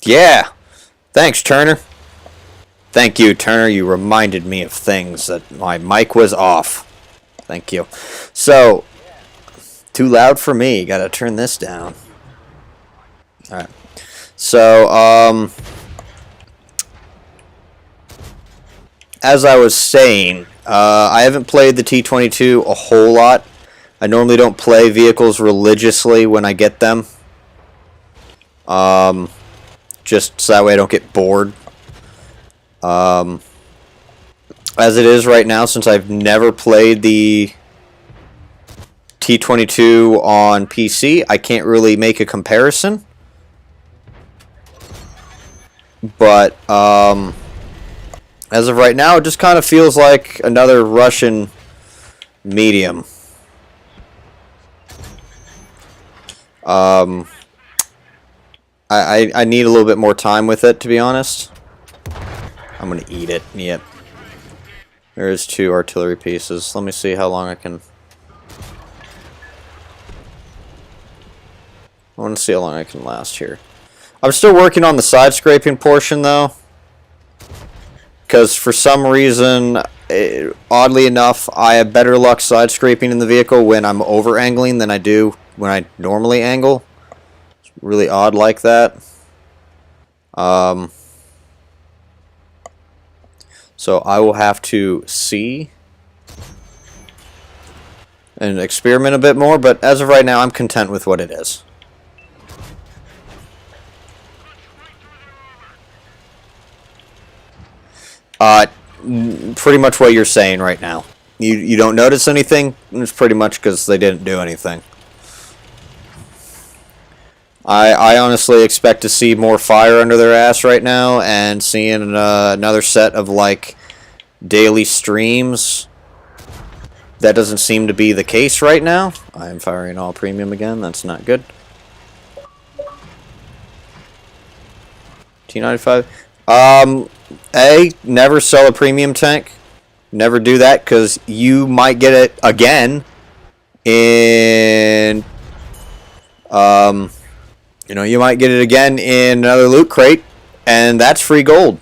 Yeah. Thanks, Turner. Thank you, Turner. You reminded me of things that my mic was off. Thank you. So, too loud for me. Gotta turn this down. Alright. So, as I was saying, I haven't played the T-22 a whole lot. I normally don't play vehicles religiously when I get them. Just so that way I don't get bored. As it is right now, since I've never played the T-22 on PC, I can't really make a comparison. But, as of right now, it just kind of feels like another Russian medium. I need a little bit more time with it, to be honest. I'm going to eat it. Yep. There's 2 artillery pieces. Let me see how long I can... I want to see how long I can last here. I'm still working on the side scraping portion, though. Because for some reason, oddly enough, I have better luck side scraping in the vehicle when I'm over angling than I do when I normally angle. It's really odd like that. So I will have to see and experiment a bit more, but as of right now, I'm content with what it is. Pretty much what you're saying right now. You don't notice anything? It's pretty much because they didn't do anything. I honestly expect to see more fire under their ass right now, and seeing another set of like daily streams. That doesn't seem to be the case right now. I am firing all premium again. That's not good. T95. Never sell a premium tank. Never do that, because you might get it again in you might get it again in another loot crate, and that's free gold.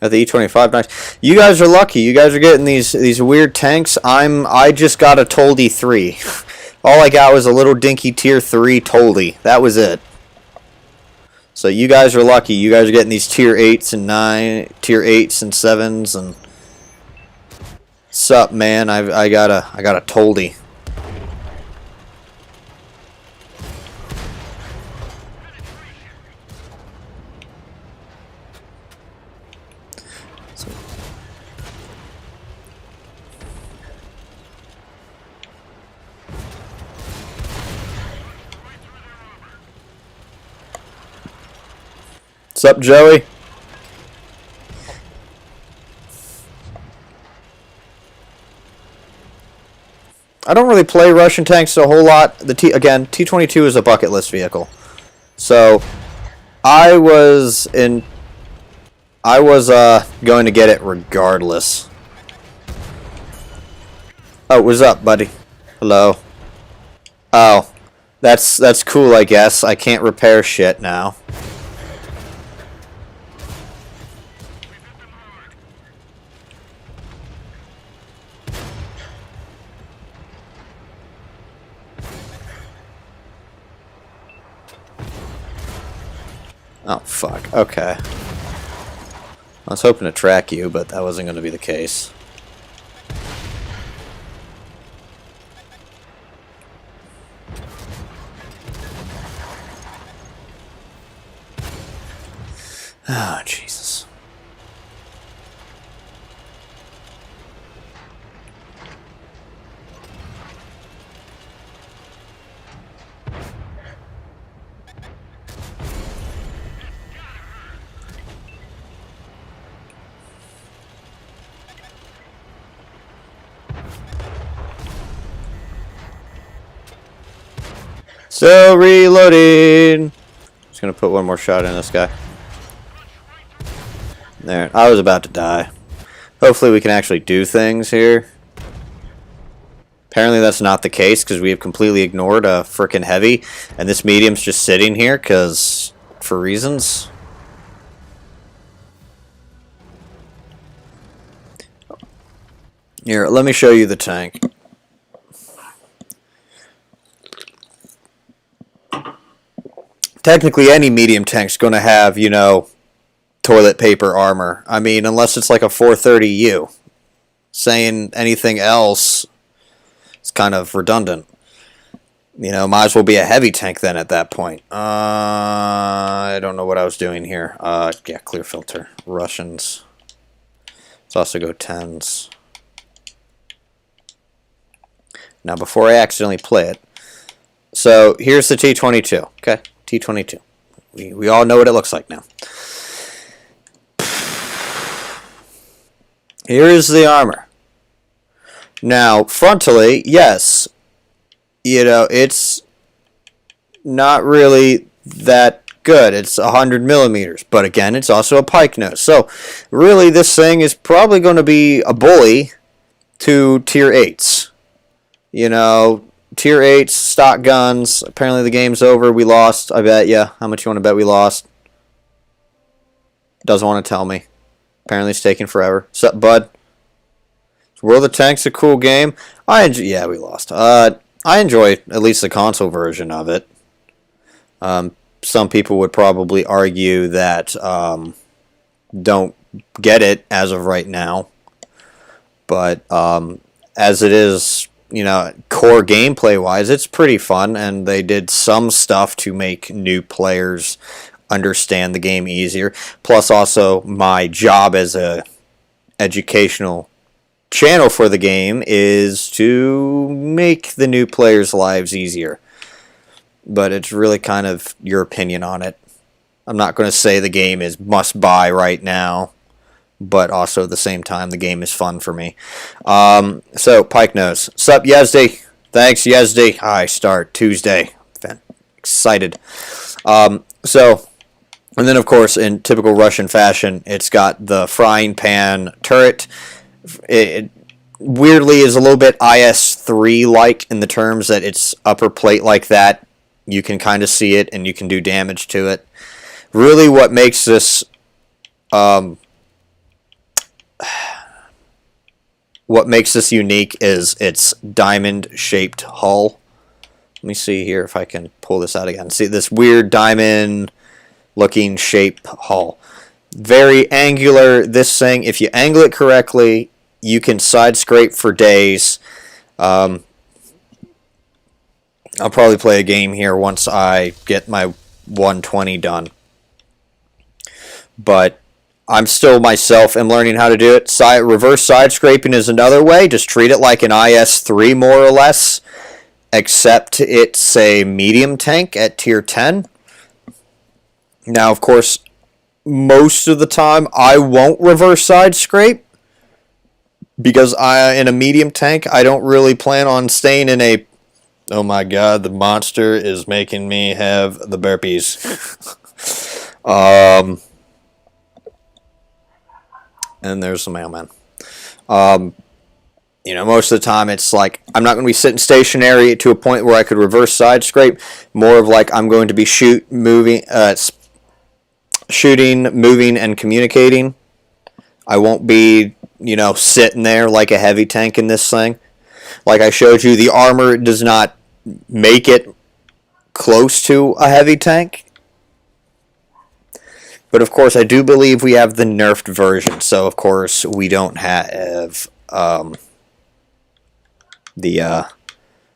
At the E25, nice. You guys are lucky. You guys are getting these weird tanks. I just got a Toldy 3. All I got was a little dinky tier 3 Toldy. That was it. So you guys are lucky. You guys are getting these tier 8s and 8s and 7s and sup, man. I got a Toldy. What's up, Joey? I don't really play Russian tanks a whole lot. Again, T-22 is a bucket list vehicle. So I was going to get it regardless. Oh, what's up, buddy? Hello. Oh, that's cool, I guess. I can't repair shit now. Oh, fuck. Okay. I was hoping to track you, but that wasn't going to be the case. Ah, Jesus. Still reloading. Just gonna put one more shot in this guy. There. I was about to die. Hopefully we can actually do things here. Apparently that's not the case because we have completely ignored a frickin' heavy, and this medium's just sitting here because for reasons. Here, let me show you the tank. Technically, any medium tank's going to have, you know, toilet paper armor. I mean, unless it's like a 430U. Saying anything else is kind of redundant. You know, might as well be a heavy tank then at that point. I don't know what I was doing here. Yeah, clear filter. Russians. Let's also go 10s. Now, before I accidentally play it. So, here's the T-22. Okay, T-22. We all know what it looks like now. Here is the armor. Now, frontally, yes, you know, it's not really that good. It's 100 millimeters, but again, it's also a pike nose. So, really, this thing is probably going to be a bully to tier 8s. You know, tier 8s, stock guns. Apparently, the game's over. We lost, I bet you. How much you want to bet we lost? Doesn't want to tell me. Apparently, it's taking forever. What's up, bud? World of Tanks a cool game. Yeah, we lost. I enjoy at least the console version of it. Some people would probably argue that don't get it as of right now. But as it is, you know, core gameplay-wise, it's pretty fun, and they did some stuff to make new players understand the game easier. Plus, also, my job as a educational channel for the game is to make the new players' lives easier. But it's really kind of your opinion on it. I'm not going to say the game is must buy right now, but also at the same time the game is fun for me. So Pike Nose. Sup Yazdi? Thanks Yazdi. I start Tuesday. Excited. So, and then of course in typical Russian fashion, it's got the frying pan turret. It weirdly is a little bit IS-3 like in the terms that it's upper plate like that. You can kind of see it and you can do damage to it. Really what makes this unique is its diamond shaped hull. Let me see here if I can pull this out again. See this weird diamond looking shape hull. Very angular. This thing, if you angle it correctly, you can side scrape for days. I'll probably play a game here once I get my 120 done. But I'm still myself am learning how to do it. Reverse side scraping is another way. Just treat it like an IS-3 more or less, except it's a medium tank at tier 10. Now, of course, most of the time I won't reverse side scrape. Because in a medium tank, I don't really plan on staying in a... Oh my god, the monster is making me have the burpees. And there's the mailman. You know, most of the time it's like, I'm not going to be sitting stationary to a point where I could reverse side scrape. More of like, I'm going to be shooting, moving, and communicating. I won't be... you know, sitting there like a heavy tank in this thing. Like I showed you, the armor does not make it close to a heavy tank. But of course, I do believe we have the nerfed version. So of course, we don't have the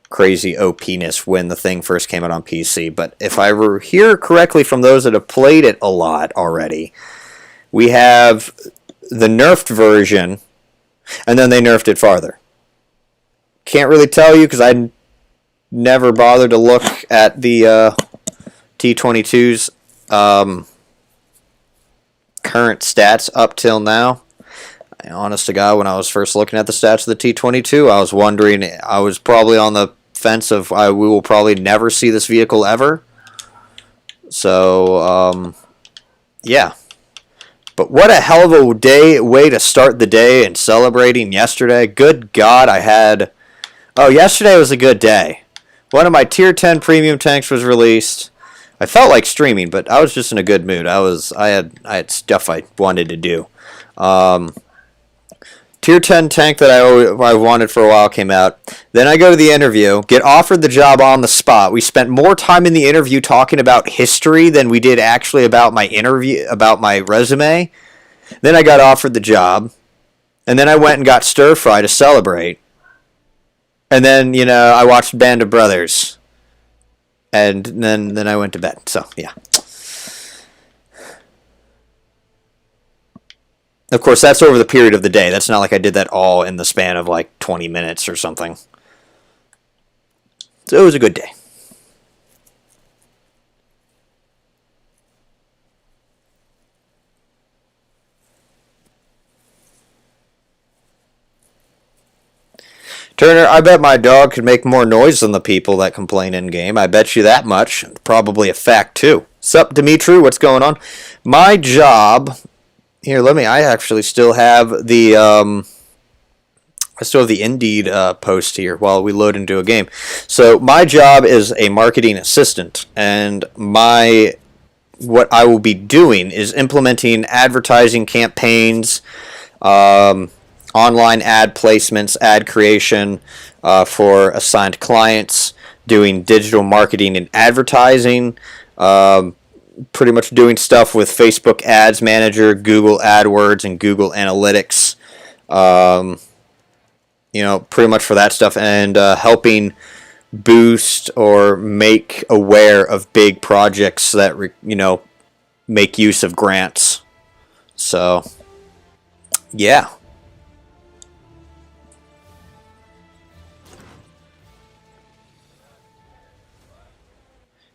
crazy OP-ness when the thing first came out on PC. But if I hear correctly from those that have played it a lot already, we have the nerfed version, and then they nerfed it farther. Can't really tell you because I never bothered to look at the T-22's current stats up till now. Honest to God, when I was first looking at the stats of the T-22, I was wondering, I was probably on the fence of we will probably never see this vehicle ever. So, yeah. But what a hell of a way to start the day and celebrating yesterday. Good God, yesterday was a good day. One of my Tier 10 premium tanks was released. I felt like streaming, but I was just in a good mood. I had stuff I wanted to do. Tier 10 tank that I wanted for a while came out. Then I go to the interview, get offered the job on the spot. We spent more time in the interview talking about history than we did actually about my resume. Then I got offered the job, and then I went and got stir fry to celebrate. And then, I watched Band of Brothers. And then I went to bed. So, yeah. Of course, that's over the period of the day. That's not like I did that all in the span of like 20 minutes or something. So it was a good day. Turner, I bet my dog could make more noise than the people that complain in-game. I bet you that much. Probably a fact, too. Sup, Dimitri? What's going on? My job... Here, I actually still have the... Indeed post here while we load into a game. So, my job is a marketing assistant. And what I will be doing is implementing advertising campaigns... online ad placements, ad creation for assigned clients, doing digital marketing and advertising, pretty much doing stuff with Facebook Ads Manager, Google AdWords, and Google Analytics, pretty much for that stuff, and helping boost or make aware of big projects that, make use of grants. So, yeah.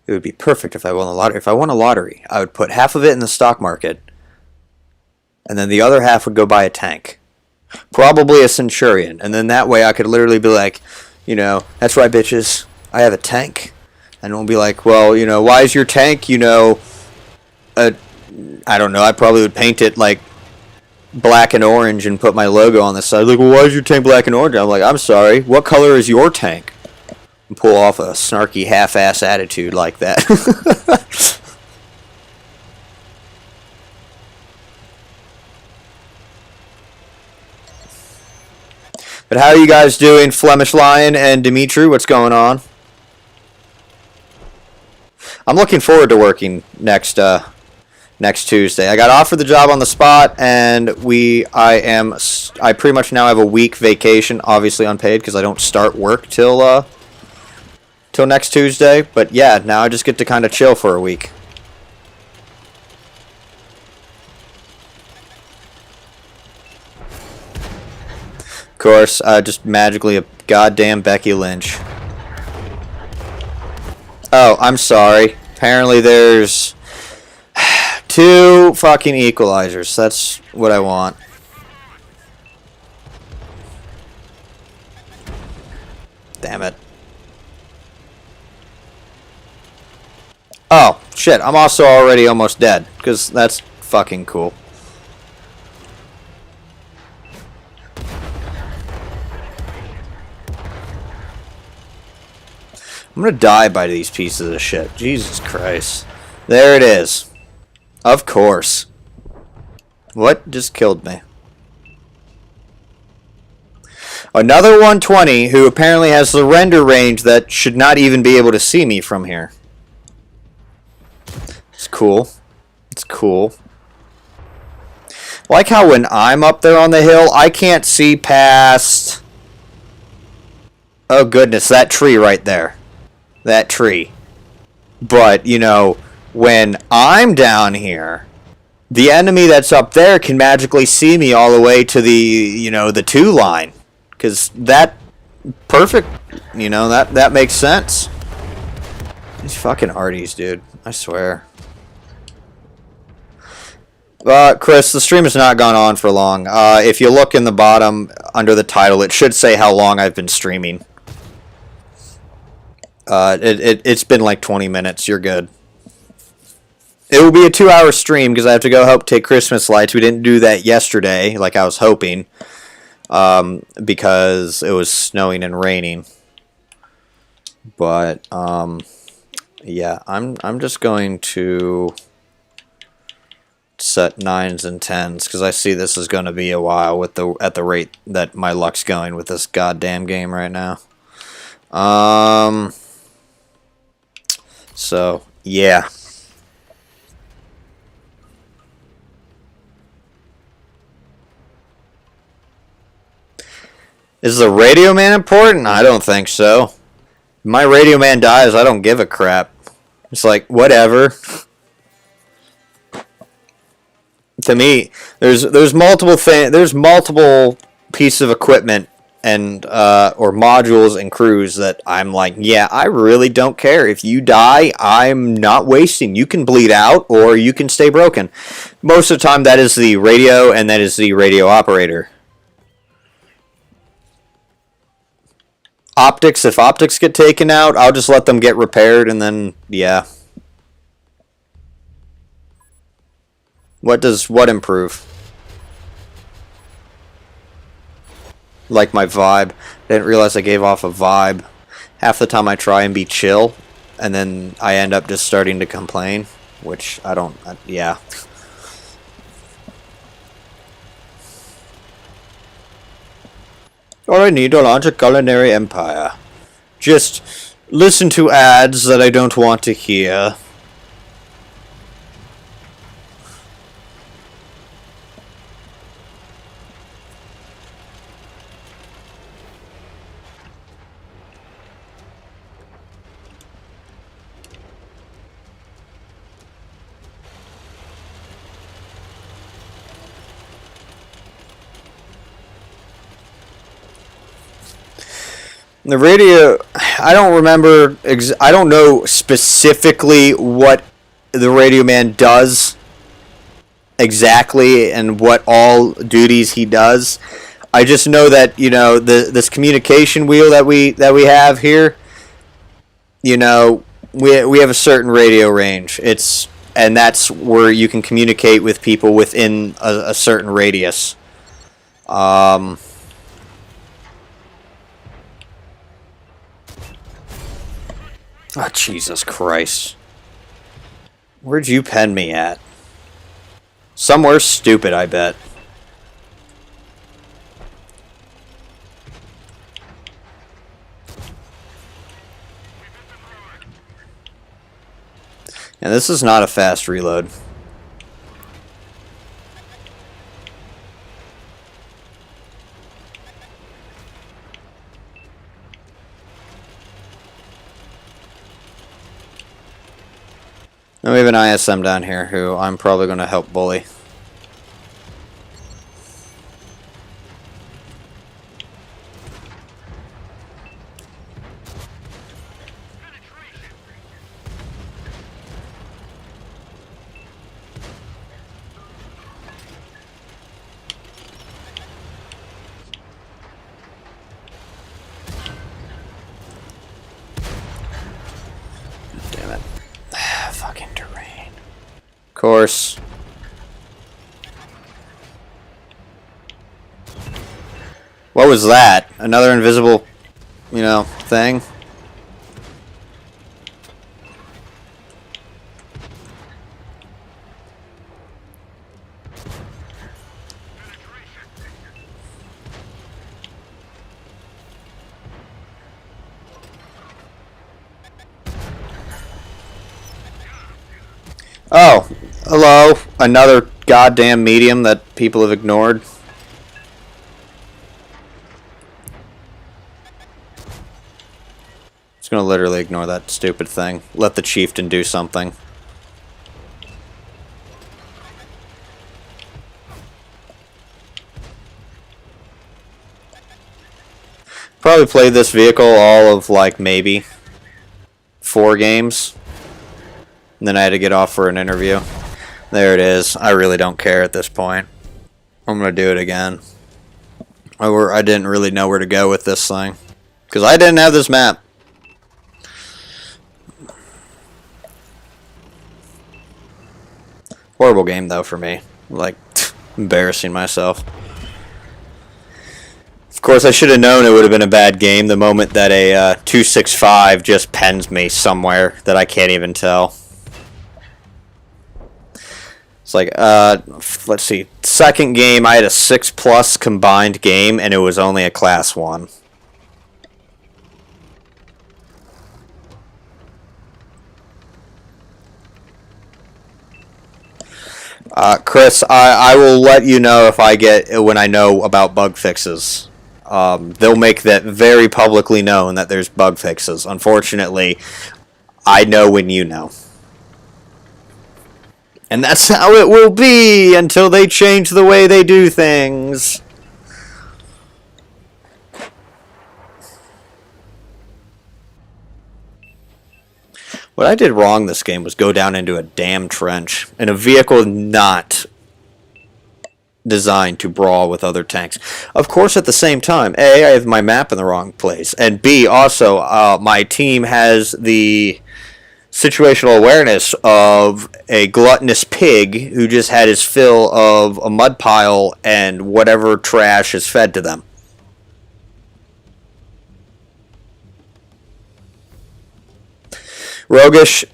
It would be perfect if I won the lottery. If I won a lottery, I would put half of it in the stock market, and then the other half would go buy a tank. Probably a Centurion. And then that way I could literally be like, that's right, bitches. I have a tank. And we'll be like, well, why is your tank, I don't know. I probably would paint it like black and orange and put my logo on the side. Like, well, why is your tank black and orange? I'm like, I'm sorry. What color is your tank? Pull off a snarky half-ass attitude like that. But how are you guys doing, Flemish Lion and Dimitri? What's going on? I'm looking forward to working next Tuesday. I got offered the job on the spot, and I pretty much now have a week vacation, obviously unpaid because I don't start work till next Tuesday. But yeah, now I just get to kind of chill for a week. Of course, just magically a goddamn Becky Lynch. Oh, I'm sorry. Apparently there's 2 fucking equalizers. That's what I want. Damn it. Oh, shit. I'm also already almost dead, because that's fucking cool. I'm gonna die by these pieces of shit. Jesus Christ. There it is. Of course. What just killed me? Another 120 who apparently has the render range that should not even be able to see me from here. It's cool. It's cool. Like how when I'm up there on the hill, I can't see past... Oh goodness, that tree right there. That tree. But, you know, when I'm down here, the enemy that's up there can magically see me all the way to the, you know, the 2 line. Because that... Perfect. You know, that makes sense. These fucking arties, dude. I swear. Chris, the stream has not gone on for long. If you look in the bottom under the title, it should say how long I've been streaming. It's been like 20 minutes. You're good. It will be a 2-hour stream because I have to go help take Christmas lights. We didn't do that yesterday like I was hoping because it was snowing and raining. But yeah, I'm just going to set 9s and 10s because I see this is going to be a while with at the rate that my luck's going with this goddamn game right now. So yeah. Is the radio man important? I don't think so. If my radio man dies, I don't give a crap. It's like whatever. To me, there's multiple pieces of equipment and or modules and crews that I'm like, yeah, I really don't care. If you die, I'm not wasting. You can bleed out or you can stay broken. Most of the time, that is the radio and that is the radio operator. Optics, if optics get taken out, I'll just let them get repaired and then, yeah. What improve? Like my vibe. I didn't realize I gave off a vibe. Half the time I try and be chill, and then I end up just starting to complain, which I don't, yeah. Or I need to launch a culinary empire. Just listen to ads that I don't want to hear. The radio, I don't remember, I don't know specifically what the radio man does exactly and what all duties he does. I just know that, you know, this communication wheel that we have here, you know, we have a certain radio range. And that's where you can communicate with people within a certain radius. Oh, Jesus Christ. Where'd you pen me at? Somewhere stupid, I bet. And this is not a fast reload. And we have an ISM down here who I'm probably going to help bully. Damn it. Fucking terrain. Of course. What was that? Another invisible, you know, thing? Oh, hello. Another goddamn medium that people have ignored. Just gonna literally ignore that stupid thing. Let the chieftain do something. Probably played this vehicle all of, like, maybe 4 games. And then I had to get off for an interview. There it is. I really don't care at this point. I'm going to do it again. I didn't really know where to go with this thing. Because I didn't have this map. Horrible game, though, for me. Like, embarrassing myself. Of course, I should have known it would have been a bad game the moment that a 265 just pens me somewhere that I can't even tell. It's like, let's see. Second game, I had a 6+ combined game, and it was only a class 1. Chris, I will let you know if I get when I know about bug fixes. They'll make that very publicly known that there's bug fixes. Unfortunately, I know when you know. And that's how it will be until they change the way they do things. What I did wrong this game was go down into a damn trench in a vehicle not designed to brawl with other tanks. Of course, at the same time, A, I have my map in the wrong place, and B, also, my team has the situational awareness of a gluttonous pig who just had his fill of a mud pile and whatever trash is fed to them. Rogish,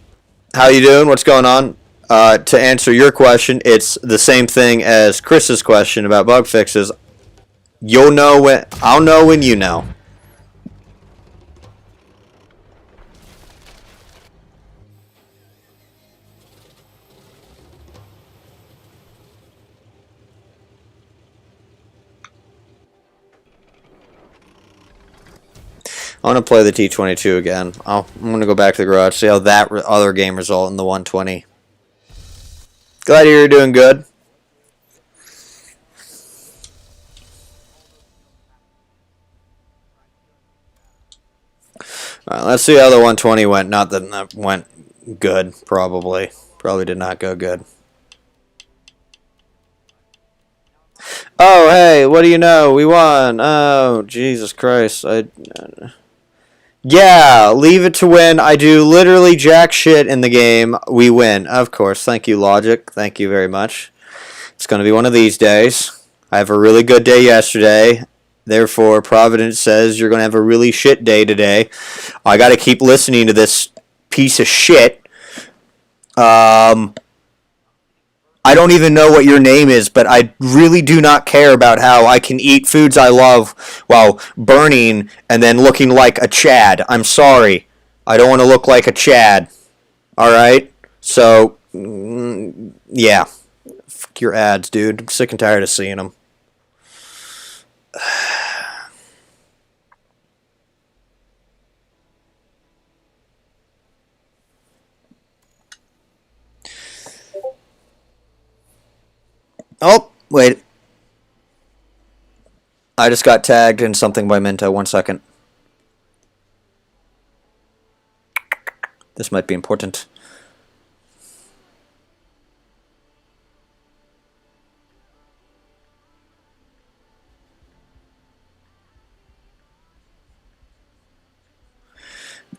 how you doing? What's going on? To answer your question, it's the same thing as Chris's question about bug fixes. You'll know when I'll know when you know. I want to play the T22 again. I'm going to go back to the garage, see how that other game result in the 120. Glad you're doing good. Alright, let's see how the 120 went. Not that that went good, probably. Probably did not go good. Oh, hey, what do you know? We won. Oh, Jesus Christ. Yeah, leave it to win. I do literally jack shit in the game. We win. Of course. Thank you, Logic. Thank you very much. It's going to be one of these days. I have a really good day yesterday. Therefore, Providence says you're going to have a really shit day today. I got to keep listening to this piece of shit. I don't even know what your name is, but I really do not care about how I can eat foods I love while burning and then looking like a Chad. I'm sorry. I don't want to look like a Chad. Alright? So, yeah. Fuck your ads, dude. I'm sick and tired of seeing them. Oh, wait. I just got tagged in something by Minto. 1 second. This might be important.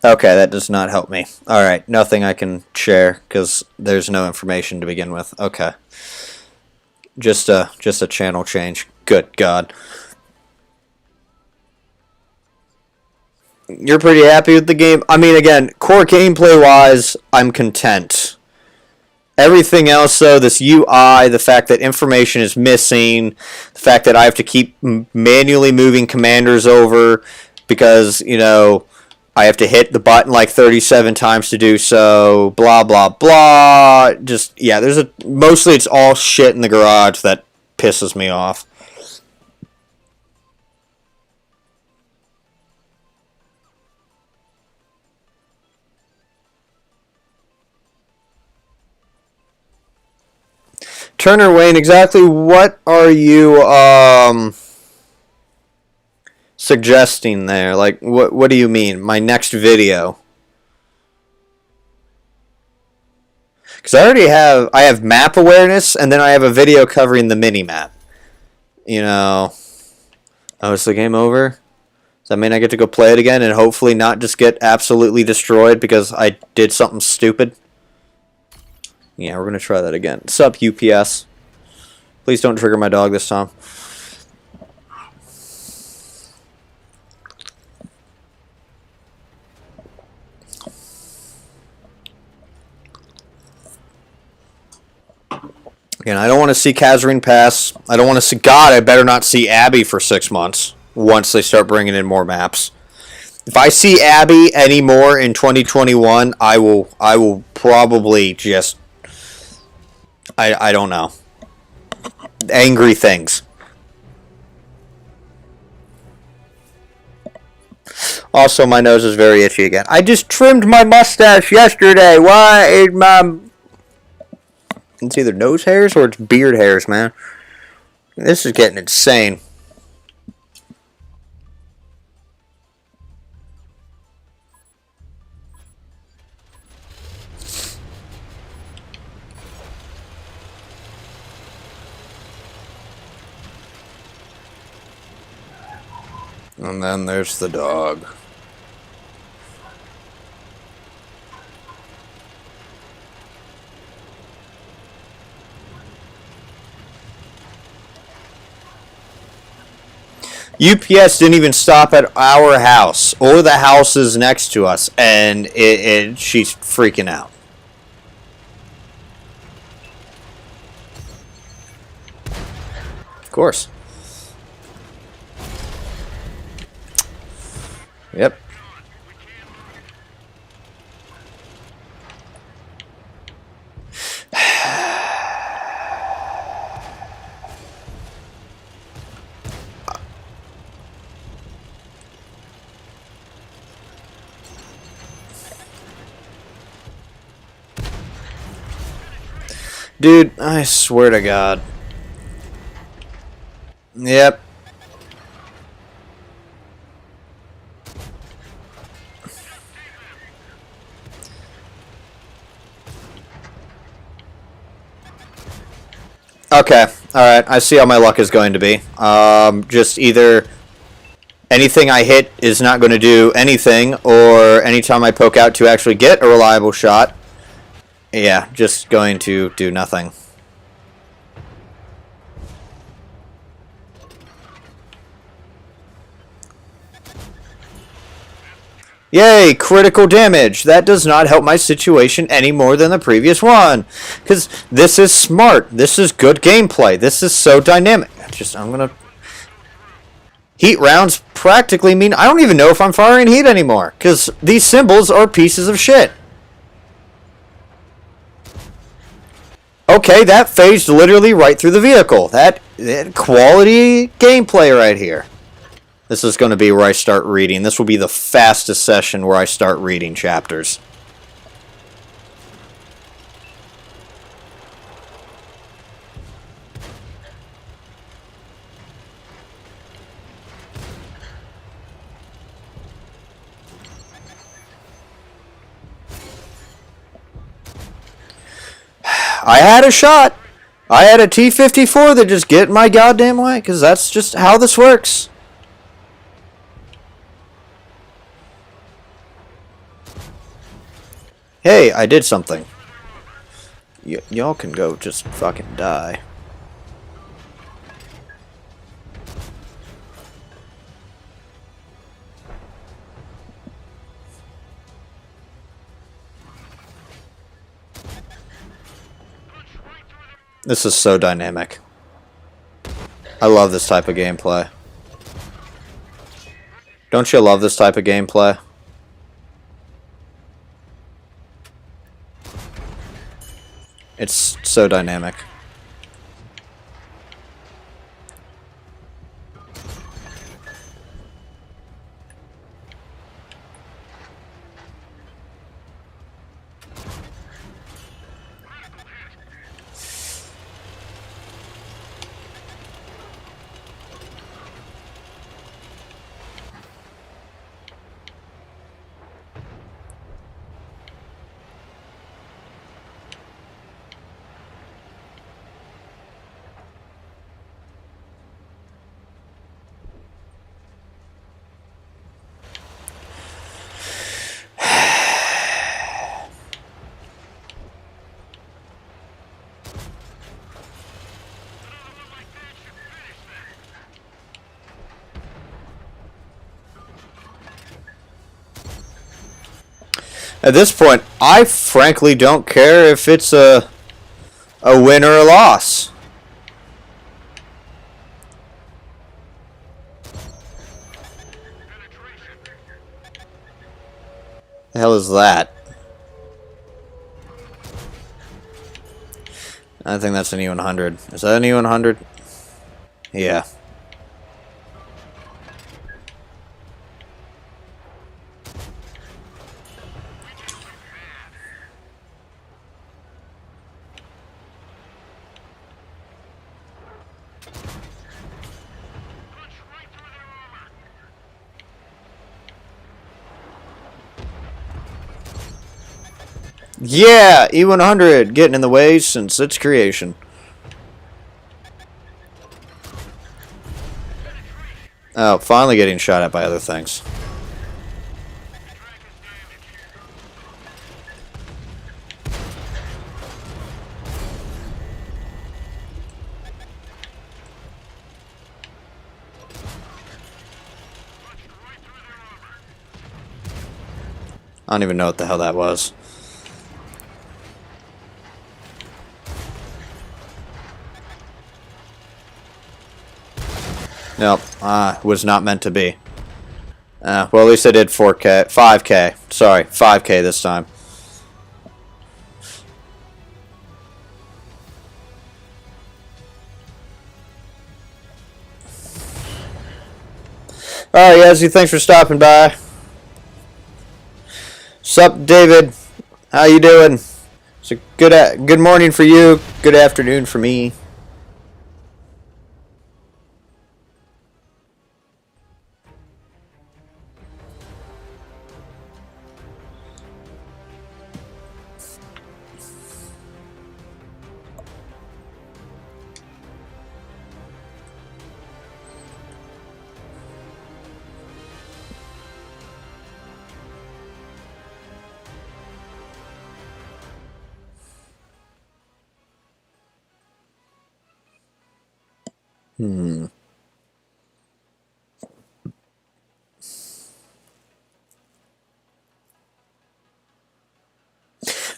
Okay, that does not help me. Alright, nothing I can share because there's no information to begin with. Okay. Just a channel change. Good God. You're pretty happy with the game? I mean, again, core gameplay-wise, I'm content. Everything else, though, this UI, the fact that information is missing, the fact that I have to keep manually moving commanders over because, you know, I have to hit the button like 37 times to do so, blah, blah, blah. Just, yeah, mostly it's all shit in the garage that pisses me off. Turner Wayne, exactly what are you suggesting there? Like, what do you mean? My next video? Because I have map awareness, and then I have a video covering the mini-map. You know, oh, is the game over? Does that mean I get to go play it again and hopefully not just get absolutely destroyed because I did something stupid? Yeah, we're going to try that again. Sup, UPS. Please don't trigger my dog this time. Again, I don't want to see Kazarine pass. I don't want to see... God, I better not see Abby for 6 months once they start bringing in more maps. If I see Abby anymore in 2021, I will probably just... I don't know. Angry things. Also, my nose is very itchy again. I just trimmed my mustache yesterday. Why is my... It's either nose hairs or it's beard hairs, man. This is getting insane. And then there's the dog. UPS didn't even stop at our house or the houses next to us, and she's freaking out. Of course. Yep. Dude, I swear to God. Yep. Okay, alright, I see how my luck is going to be. Just either anything I hit is not going to do anything, or anytime I poke out to actually get a reliable shot, yeah, just going to do nothing. Yay, critical damage. That does not help my situation any more than the previous one. Because this is smart. This is good gameplay. This is so dynamic. I'm going to... Heat rounds practically mean I don't even know if I'm firing heat anymore. Because these symbols are pieces of shit. Okay, that phased literally right through the vehicle. That quality gameplay right here. This is going to be where I start reading. This will be the fastest session where I start reading chapters. I had a shot. I had a T-54 that just get in my goddamn way, because that's just how this works. Hey, I did something. Y'all can go just fucking die. This is so dynamic. I love this type of gameplay. Don't you love this type of gameplay? It's so dynamic. At this point, I frankly don't care if it's a win or a loss. The hell is that? I think that's an E100. Is that an E100? Yeah. Yeah, E100 getting in the way since its creation. Oh, finally getting shot at by other things. I don't even know what the hell that was. Nope, was not meant to be. Well, at least I did 4K, 5K. Sorry, 5K this time. Alright, Yazzie, thanks for stopping by. Sup, David? How you doing? It's a good morning for you, good afternoon for me.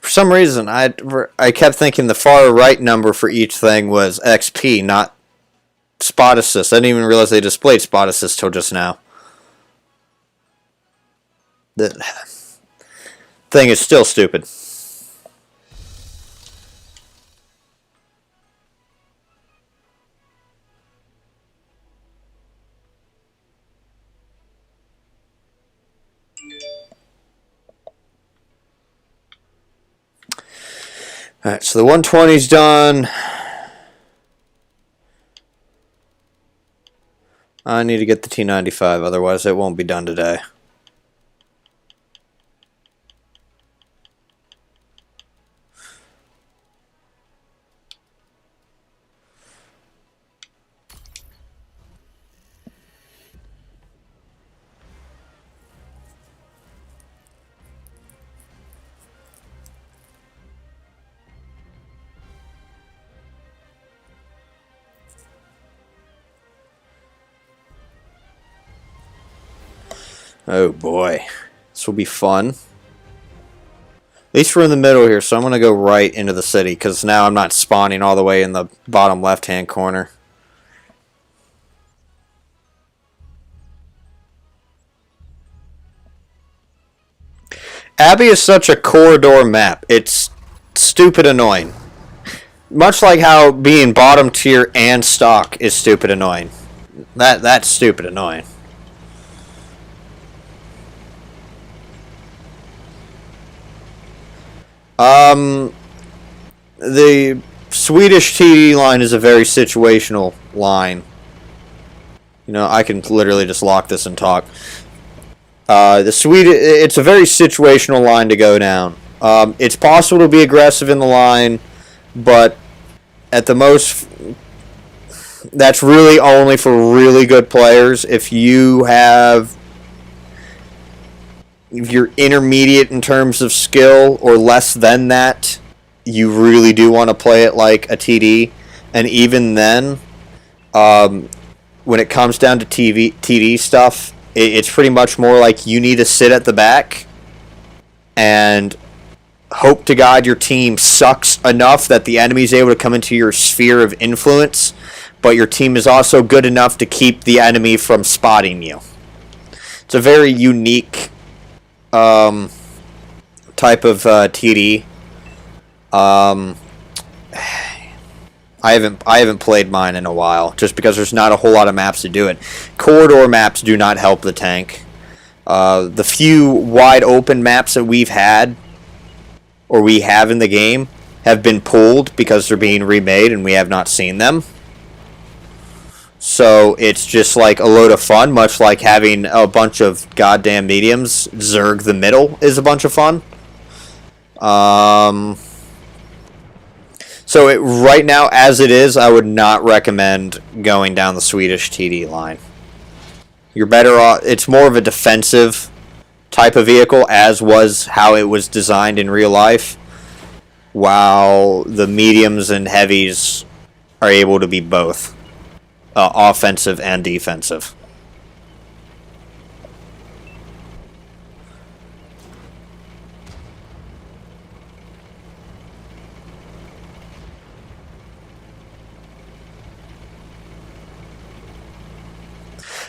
For some reason, I kept thinking the far right number for each thing was XP, not spot assist. I didn't even realize they displayed spot assist till just now. The thing is still stupid. Alright, so the 120's done. I need to get the T95, otherwise it won't be done today. Oh boy, this will be fun. At least we're in the middle here, so I'm going to go right into the city, because now I'm not spawning all the way in the bottom left-hand corner. Abbey is such a corridor map. It's stupid annoying. Much like how being bottom tier and stock is stupid annoying. That's stupid annoying. The Swedish TD line is a very situational line. You know, I can literally just lock this and talk. It's a very situational line to go down. It's possible to be aggressive in the line, but at the most, that's really only for really good players. If you're intermediate in terms of skill or less than that, you really do want to play it like a TD. And even then, when it comes down to TD stuff, it's pretty much more like you need to sit at the back and hope to God your team sucks enough that the enemy's able to come into your sphere of influence, but your team is also good enough to keep the enemy from spotting you. It's a very unique type of TD. I haven't played mine in a while, just because there's not a whole lot of maps to do it. Corridor maps do not help the tank. The few wide open maps that we've had, or we have in the game, have been pulled because they're being remade and we have not seen them. So it's just like a load of fun, much like having a bunch of goddamn mediums. Zerg the middle is a bunch of fun. So right now, as it is, I would not recommend going down the Swedish TD line. You're better off. It's more of a defensive type of vehicle, as was how it was designed in real life, while the mediums and heavies are able to be both offensive and defensive.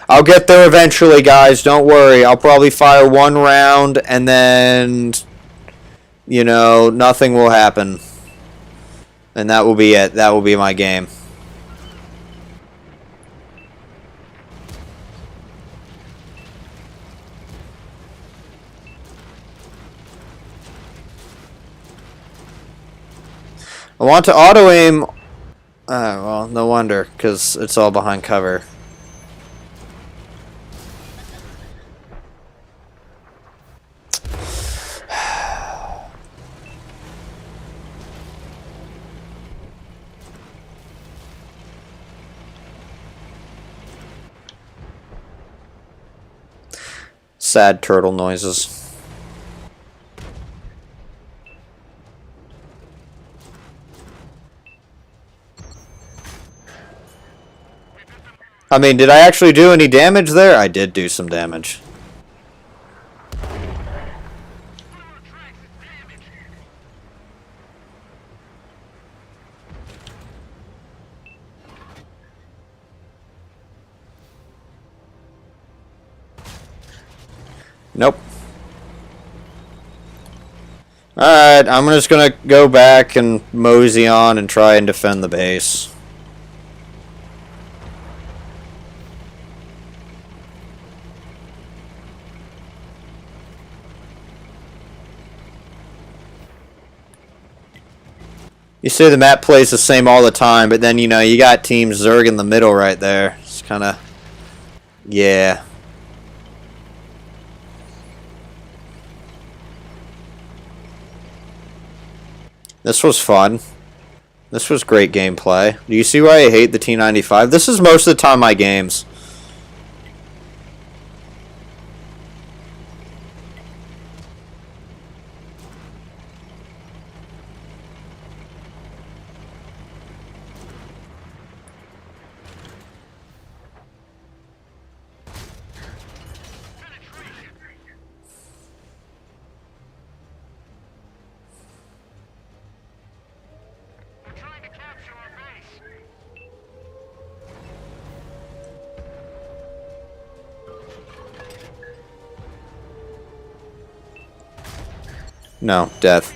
I'll get there eventually, guys. Don't worry. I'll probably fire one round and then, you know, nothing will happen. And that will be it. That will be my game. I want to auto-aim. Well, no wonder, because it's all behind cover. Sad turtle noises. I mean, did I actually do any damage there? I did do some damage. Nope. Alright, I'm just gonna go back and mosey on and try and defend the base. You say the map plays the same all the time, but then, you know, you got Team Zerg in the middle right there. It's kind of... yeah. This was fun. This was great gameplay. Do you see why I hate the T95? This is most of the time my games. No, death.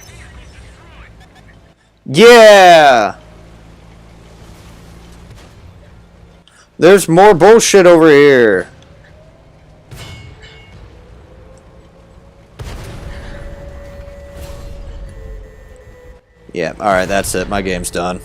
Yeah! There's more bullshit over here. Yeah, alright, that's it. My game's done.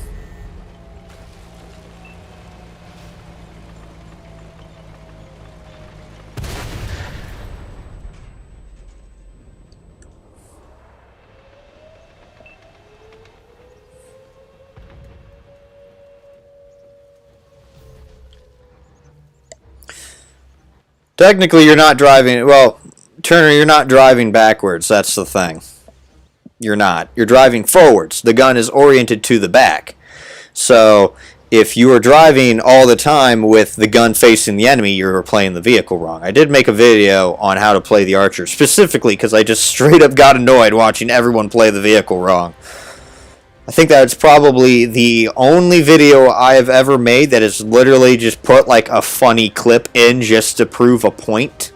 Technically, you're not driving... well, Turner, you're not driving backwards. That's the thing. You're not. You're driving forwards. The gun is oriented to the back. So, if you were driving all the time with the gun facing the enemy, you were playing the vehicle wrong. I did make a video on how to play the Archer, specifically because I just straight up got annoyed watching everyone play the vehicle wrong. I think that's probably the only video I have ever made that is literally just put like a funny clip in just to prove a point.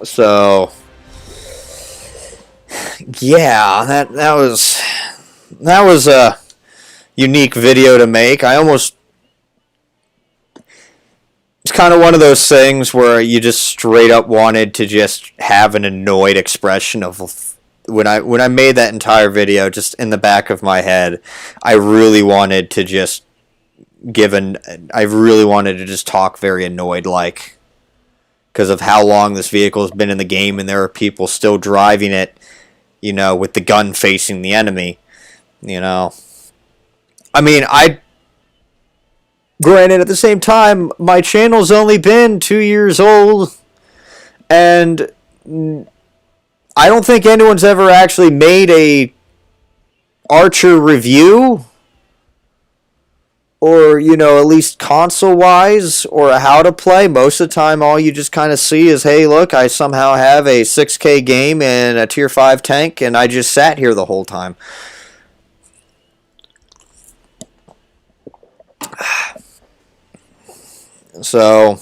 So yeah, that was a unique video to make. It's kind of one of those things where you just straight up wanted to just have an annoyed expression of when I made that entire video. Just in the back of my head, I really wanted to just talk very annoyed, like, because of how long this vehicle has been in the game and there are people still driving it, you know, with the gun facing the enemy, you know. I mean, granted, at the same time, my channel's only been 2 years old, and I don't think anyone's ever actually made a Archer review, or, you know, at least console-wise, or how to play. Most of the time, all you just kind of see is, hey, look, I somehow have a 6K game and a Tier 5 tank, and I just sat here the whole time. So,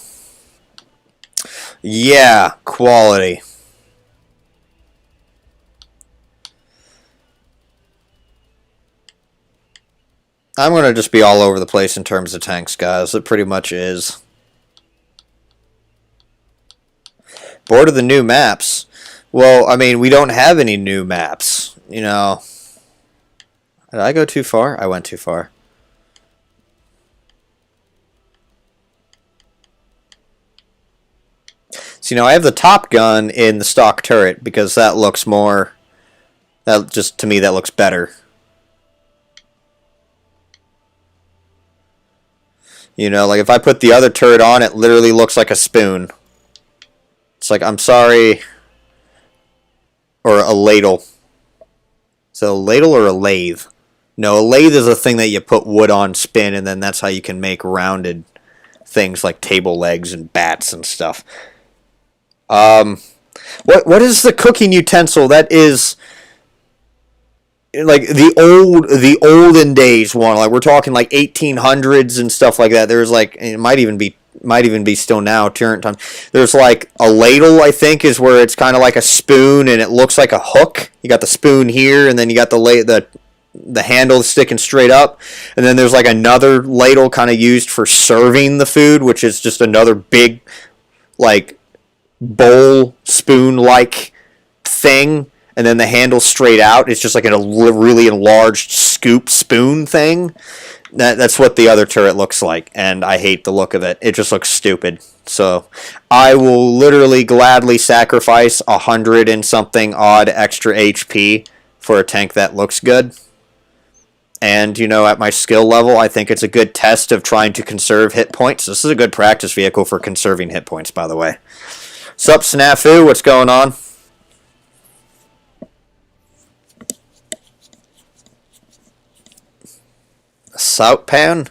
yeah, quality. I'm going to just be all over the place in terms of tanks, guys. It pretty much is. Bored of the new maps. Well, I mean, we don't have any new maps, you know. Did I go too far? I went too far. So, you know, I have the Top Gun in the stock turret because that looks more... to me, that looks better. You know, like if I put the other turret on, it literally looks like a spoon. It's like, I'm sorry. Or a ladle. So a ladle or a lathe? No, a lathe is a thing that you put wood on, spin, and then that's how you can make rounded things like table legs and bats and stuff. What is the cooking utensil that is... like the olden days one, like we're talking like 1800s and stuff like that. There's like, it might even be still now, current time. There's like a ladle, I think, is where it's kind of like a spoon and it looks like a hook. You got the spoon here, and then you got the handle sticking straight up, and then there's like another ladle kind of used for serving the food, which is just another big like bowl spoon like thing. And then the handle straight out. It's just like a really enlarged scoop spoon thing. That's what the other turret looks like, and I hate the look of it. It just looks stupid. So I will literally gladly sacrifice 100 and something odd extra HP for a tank that looks good. And, you know, at my skill level, I think it's a good test of trying to conserve hit points. This is a good practice vehicle for conserving hit points, by the way. Sup, Snafu? What's going on? Southpan?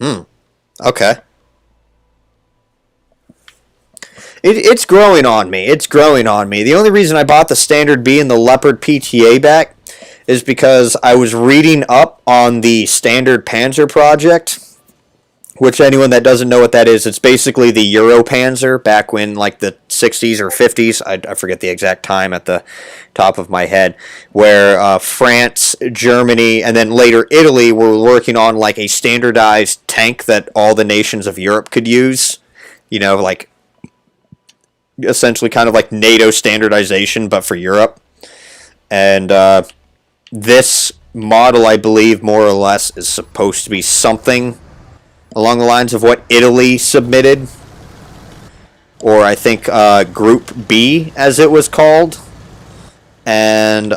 Okay. It's growing on me. It's growing on me. The only reason I bought the Standard B and the Leopard PTA back is because I was reading up on the Standard Panzer project, which anyone that doesn't know what that is, it's basically the Euro Panzer back when, like, the 60s or 50s, I forget the exact time at the top of my head, where France, Germany, and then later Italy were working on, like, a standardized tank that all the nations of Europe could use. You know, like, essentially kind of like NATO standardization, but for Europe. And this model, I believe, more or less, is supposed to be something along the lines of what Italy submitted, or I think Group B, as it was called, and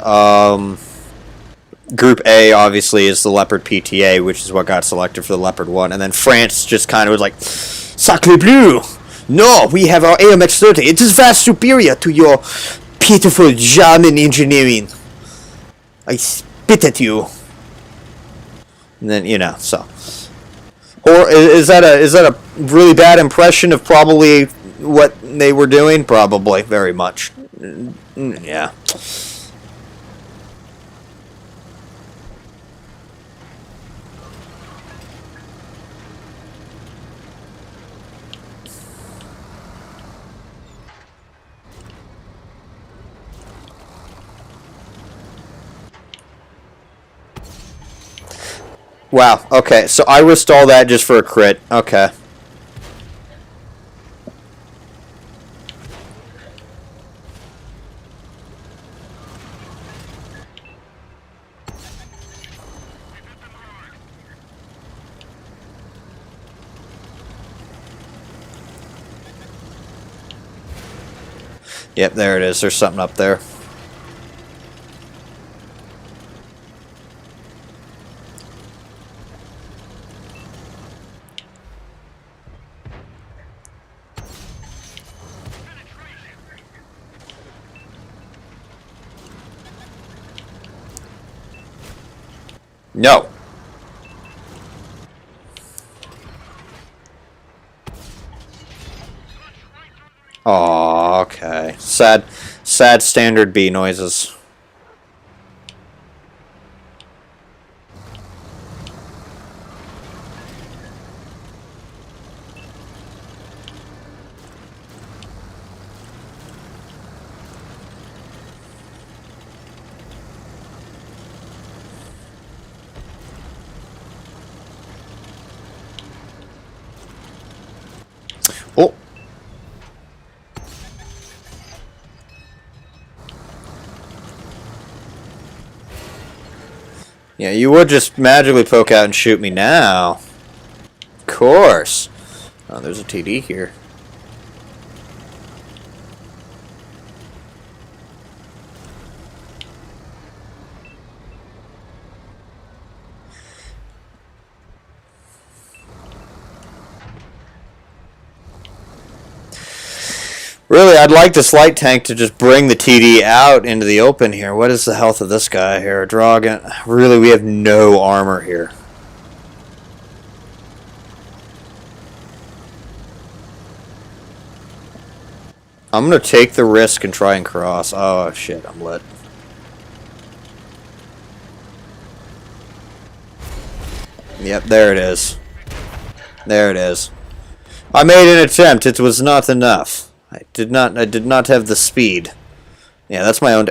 Group A, obviously, is the Leopard PTA, which is what got selected for the Leopard 1, and then France just kind of was like, Sacre bleu! No, we have our AMX-30, it is vast superior to your pitiful German engineering. I spit at you. And then, you know, so. Or is that a really bad impression of probably what they were doing? Probably, very much. Yeah. Wow, okay, so I risked all that just for a crit. Okay. Yep, there it is. There's something up there. No. Oh, okay. Sad standard B noises. Oh. Yeah, you would just magically poke out and shoot me now. Of course. Oh, there's a TD here. Really, I'd like this light tank to just bring the TD out into the open here. What is the health of this guy here? Dragon. Really, we have no armor here. I'm going to take the risk and try and cross. Oh, shit, I'm lit. Yep, there it is. There it is. I made an attempt. It was not enough. I did not have the speed. Yeah, that's my own.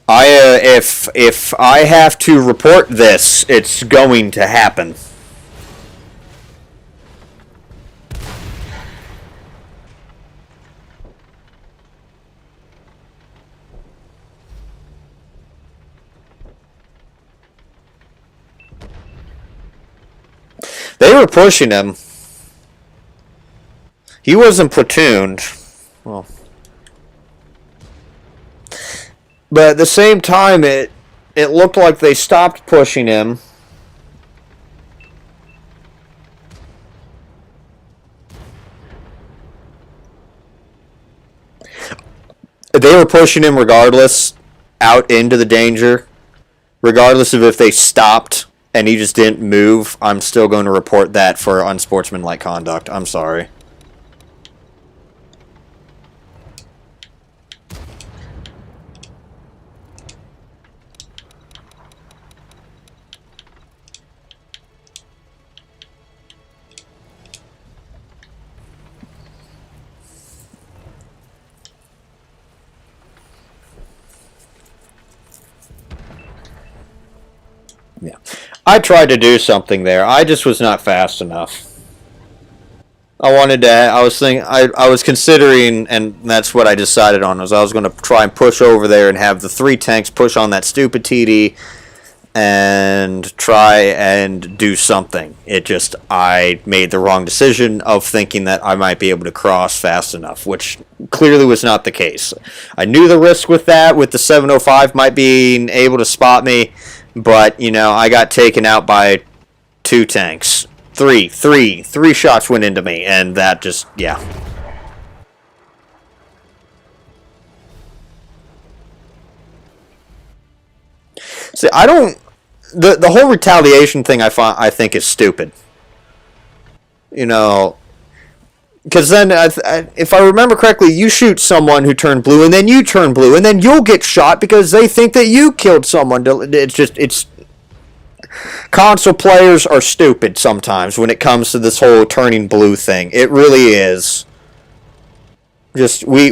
If I have to report this, it's going to happen. They were pushing him. He wasn't platooned. Well, but at the same time, it looked like they stopped pushing him. They were pushing him regardless out into the danger, regardless of if they stopped and he just didn't move. I'm still going to report that for unsportsmanlike conduct. I'm sorry. Yeah. I tried to do something there. I just was not fast enough. I was considering, and that's what I decided on, was I was going to try and push over there and have the 3 tanks push on that stupid TD and try and do something. I made the wrong decision of thinking that I might be able to cross fast enough, which clearly was not the case. I knew the risk with that, with the 705 might being able to spot me, but, you know, I got taken out by 2 tanks. Three shots went into me, and that just, yeah. See, I don't. The whole retaliation thing I think is stupid. You know, because then if I remember correctly, you shoot someone who turned blue, and then you turn blue, and then you'll get shot because they think that you killed someone. It's console players are stupid sometimes when it comes to this whole turning blue thing. It really is. Just we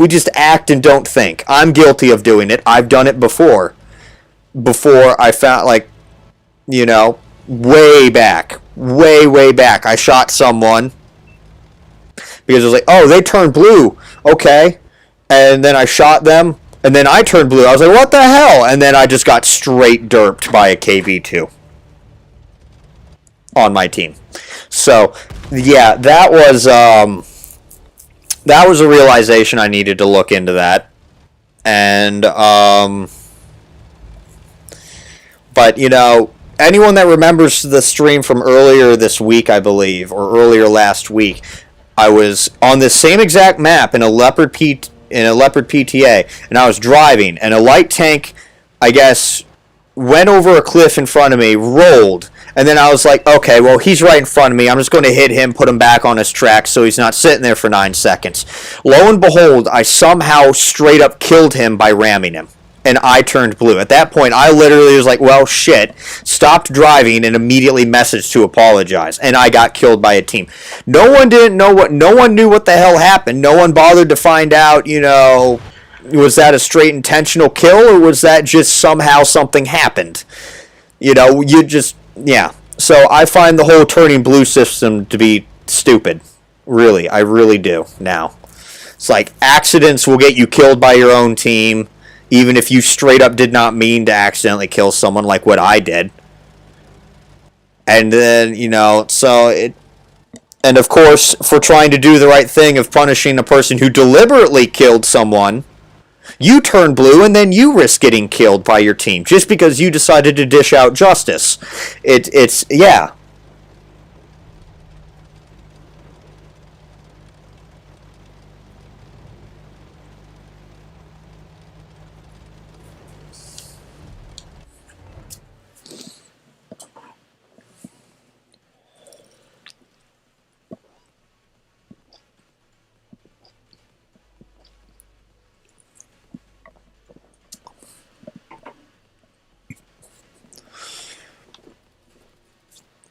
just act and don't think. I'm guilty of doing it. I've done it before. Before I found, like, you know, way back, way back, I shot someone because it was like, oh, they turned blue, okay, and then I shot them, and then I turned blue. I was like, what the hell? And then I just got straight derped by a KV2 on my team. So yeah, that was a realization. I needed to look into that. And but you know, anyone that remembers the stream from earlier this week, I believe, or earlier last week, I was on this same exact map in a Leopard PTA, and I was driving, and a light tank, I guess, went over a cliff in front of me, rolled, and then I was like, okay, well, he's right in front of me. I'm just going to hit him, put him back on his track so he's not sitting there for 9 seconds. Lo and behold, I somehow straight up killed him by ramming him, and I turned blue. At that point, I literally was like, well, shit, stopped driving and immediately messaged to apologize, and I got killed by a team. No one knew what the hell happened. No one bothered to find out, you know, was that a straight intentional kill, or was that just somehow something happened? You know, yeah. So I find the whole turning blue system to be stupid. Really, I really do now. It's like accidents will get you killed by your own team, even if you straight up did not mean to accidentally kill someone like what I did. And then, you know, and of course, for trying to do the right thing of punishing a person who deliberately killed someone, you turn blue and then you risk getting killed by your team just because you decided to dish out justice. Yeah.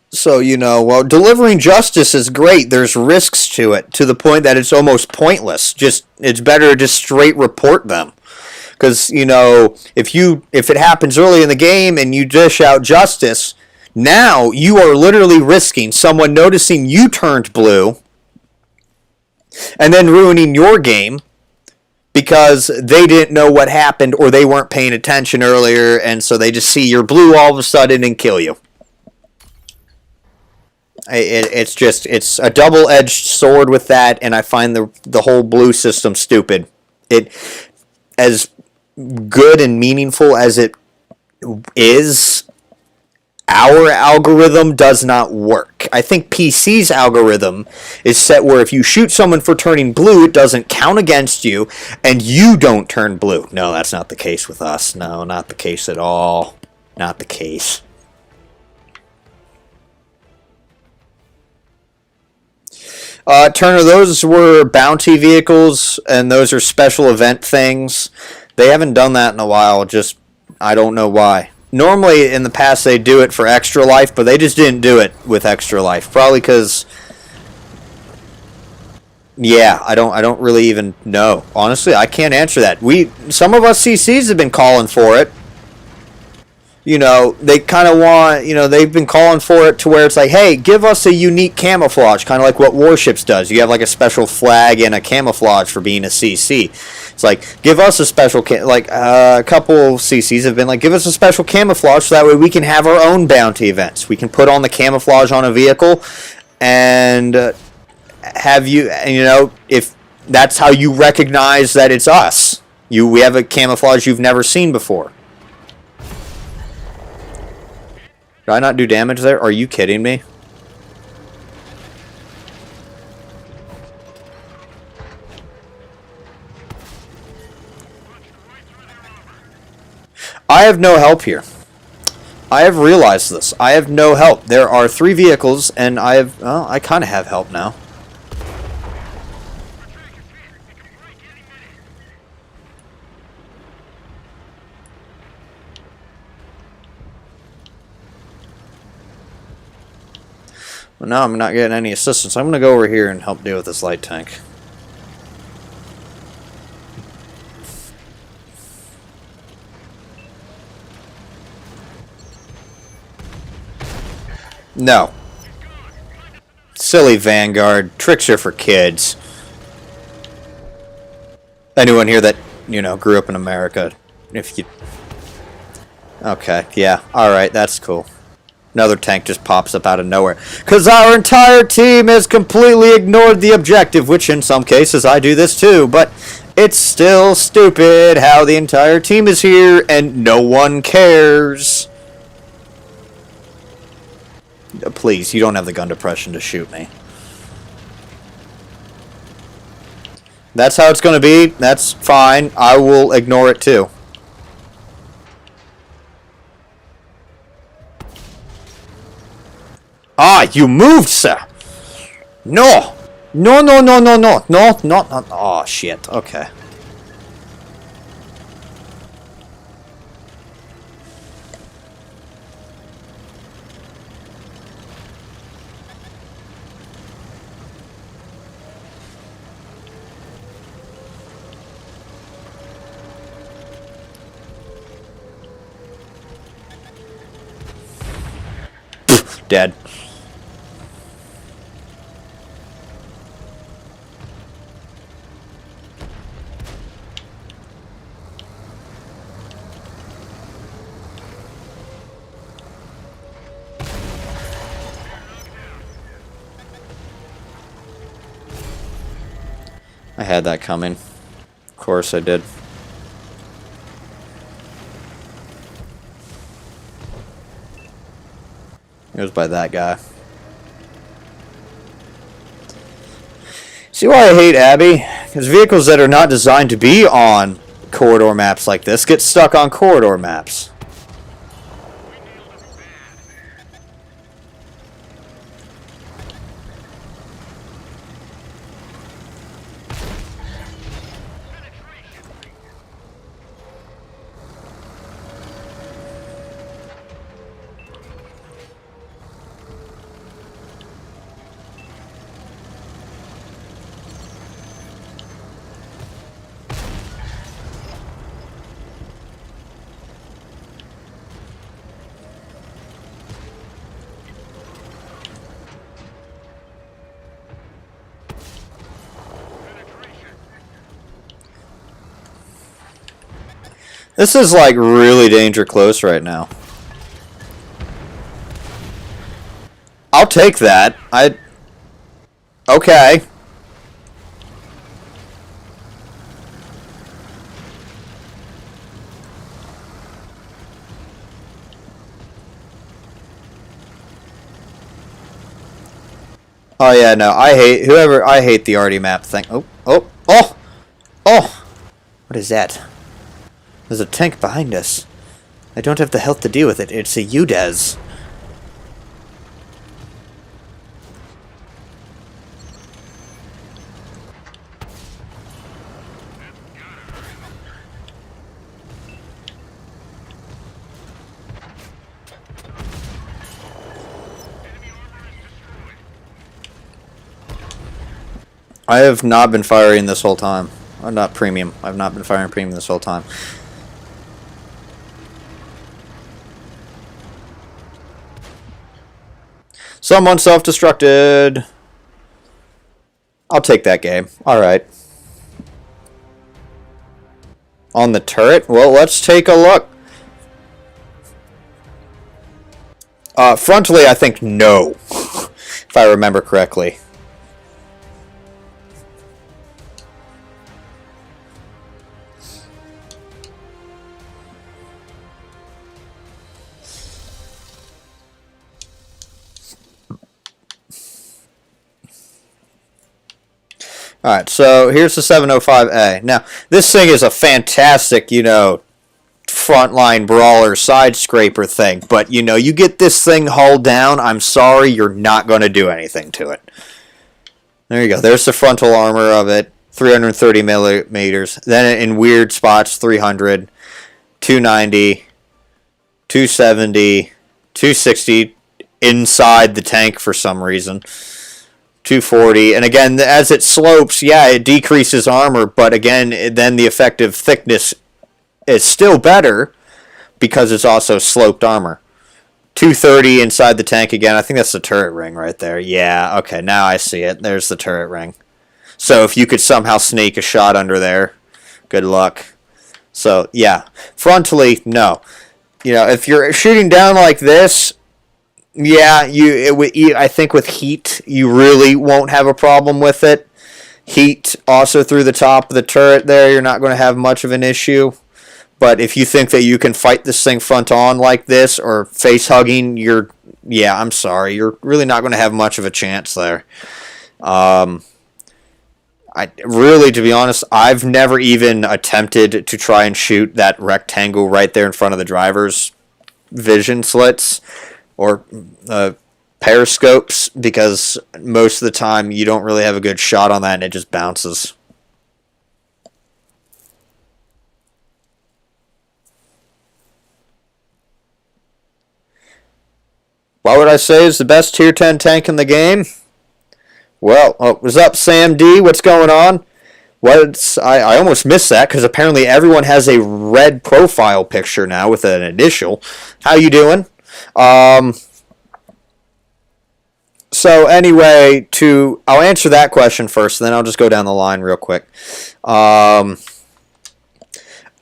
So, you know, well, delivering justice is great. There's risks to it, to the point that it's almost pointless. It's better to just straight report them. Because, you know, if it happens early in the game and you dish out justice, now you are literally risking someone noticing you turned blue and then ruining your game because they didn't know what happened or they weren't paying attention earlier, and so they just see you're blue all of a sudden and kill you. It's a double-edged sword with that, and I find the whole blue system stupid. It, as good and meaningful as it is, our algorithm does not work. I think PC's algorithm is set where if you shoot someone for turning blue, it doesn't count against you, and you don't turn blue. No, that's not the case with us. No, not the case at all. Not the case. Turner, those were bounty vehicles, and those are special event things. They haven't done that in a while, just I don't know why. Normally, in the past, they do it for Extra Life, but they just didn't do it with Extra Life. Probably because, yeah, I don't really even know. Honestly, I can't answer that. Some of us CCs have been calling for it. You know, they kind of want, you know, they've been calling for it to where it's like, hey, give us a unique camouflage, kind of like what Warships does. You have like a special flag and a camouflage for being a CC. It's like, give us a special, a couple CCs have been like, give us a special camouflage so that way we can have our own bounty events. We can put on the camouflage on a vehicle and have you, you know, if that's how you recognize that it's us. We have a camouflage you've never seen before. Did I not do damage there? Are you kidding me? have no help here. I have realized this. I have no help. There are 3 vehicles, and I have... Well, I kind of have help now. Well, now I'm not getting any assistance. I'm going to go over here and help deal with this light tank. No. Silly Vanguard. Tricks are for kids. Anyone here that, you know, grew up in America. If you... Okay, yeah. Alright, that's cool. Another tank just pops up out of nowhere. Because our entire team has completely ignored the objective, which in some cases I do this too, but it's still stupid how the entire team is here and no one cares. Please, you don't have the gun depression to shoot me. That's how it's going to be. That's fine. I will ignore it too. Ah, you moved, sir. No. No, no, no, no, no. No, no, no. Oh, shit. Okay. Dead. I had that coming. Of course I did. It was by that guy. See why I hate Abby? Because vehicles that are not designed to be on corridor maps like this get stuck on corridor maps. This is like really danger close right now. I'll take that. Okay. Oh yeah, no. I hate the arty map thing. Oh, oh, oh, oh. What is that? There's a tank behind us. I don't have the health to deal with it. It's a UDES. I have not been firing this whole time. Not premium. I've not been firing premium this whole time. Someone self-destructed. I'll take that game. Alright. On the turret? Well, let's take a look. Frontally, I think no. If I remember correctly. Alright, so here's the 705A. Now, this thing is a fantastic, you know, frontline brawler side scraper thing. But, you know, you get this thing hauled down, I'm sorry, you're not going to do anything to it. There you go. There's the frontal armor of it. 330 millimeters. Then in weird spots, 300, 290, 270, 260 inside the tank for some reason. 240. And again, as it slopes, yeah, it decreases armor, but again, then the effective thickness is still better because it's also sloped armor. 230 inside the tank again. I think that's the turret ring right there. Yeah, okay, now I see it. There's the turret ring. So if you could somehow sneak a shot under there, good luck. So, yeah. Frontally, no. You know, if you're shooting down like this, yeah, I think with heat, you really won't have a problem with it. Heat also through the top of the turret there, you're not going to have much of an issue. But if you think that you can fight this thing front on like this or face hugging, yeah, I'm sorry. You're really not going to have much of a chance there. To be honest, I've never even attempted to try and shoot that rectangle right there in front of the driver's vision slits or periscopes because most of the time you don't really have a good shot on that and it just bounces. What would I say is the best tier 10 tank in the game? Well, what's up, Sam D? What's going on? I almost missed that because apparently everyone has a red profile picture now with an initial. How you doing? So anyway, I'll answer that question first, and then I'll just go down the line real quick.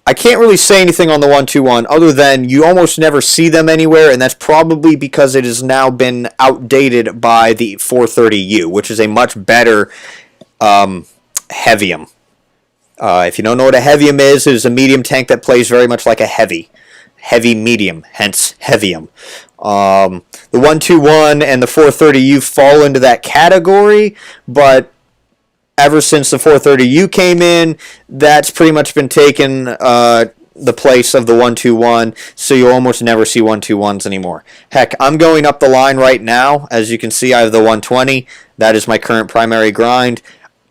I can't really say anything on the 121 other than you almost never see them anywhere, and that's probably because it has now been outdated by the 430U, which is a much better heavium. If you don't know what a heavium is, it is a medium tank that plays very much like a heavy medium, hence heavium. The 121 and the 430U fall into that category, but ever since the 430U came in, that's pretty much been taken the place of the 121, so you'll almost never see 121s anymore. Heck, I'm going up the line right now. As you can see, I have the 120. That is my current primary grind.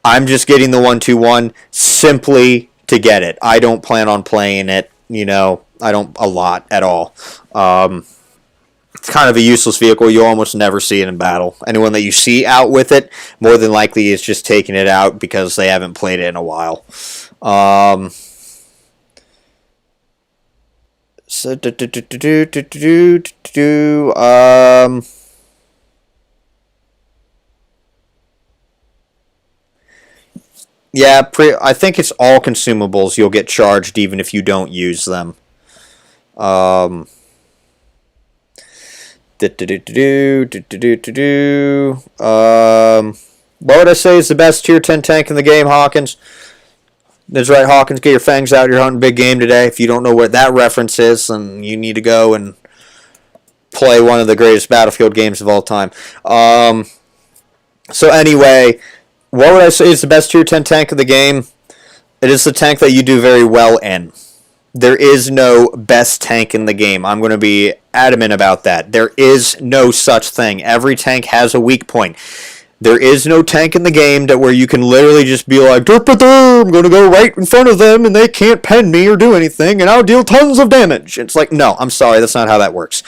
I'm just getting the 121 simply to get it. I don't plan on playing it, I don't a lot at all. It's kind of a useless vehicle. You'll almost never see it in battle. Anyone that you see out with it, more than likely is just taking it out because they haven't played it in a while. Yeah, I think it's all consumables you'll get charged even if you don't use them. What would I say is the best tier 10 tank in the game, Hawkins? That's right, Hawkins, get your fangs out. You're hunting big game today. If you don't know what that reference is, then you need to go and play one of the greatest Battlefield games of all time. So anyway, what would I say is the best tier 10 tank of the game? It is the tank that you do very well in. There is no best tank in the game. I'm going to be adamant about that. There is no such thing. Every tank has a weak point. There is no tank in the game where you can literally just be like, I'm going to go right in front of them and they can't pen me or do anything and I'll deal tons of damage. It's like, no, I'm sorry, that's not how that works.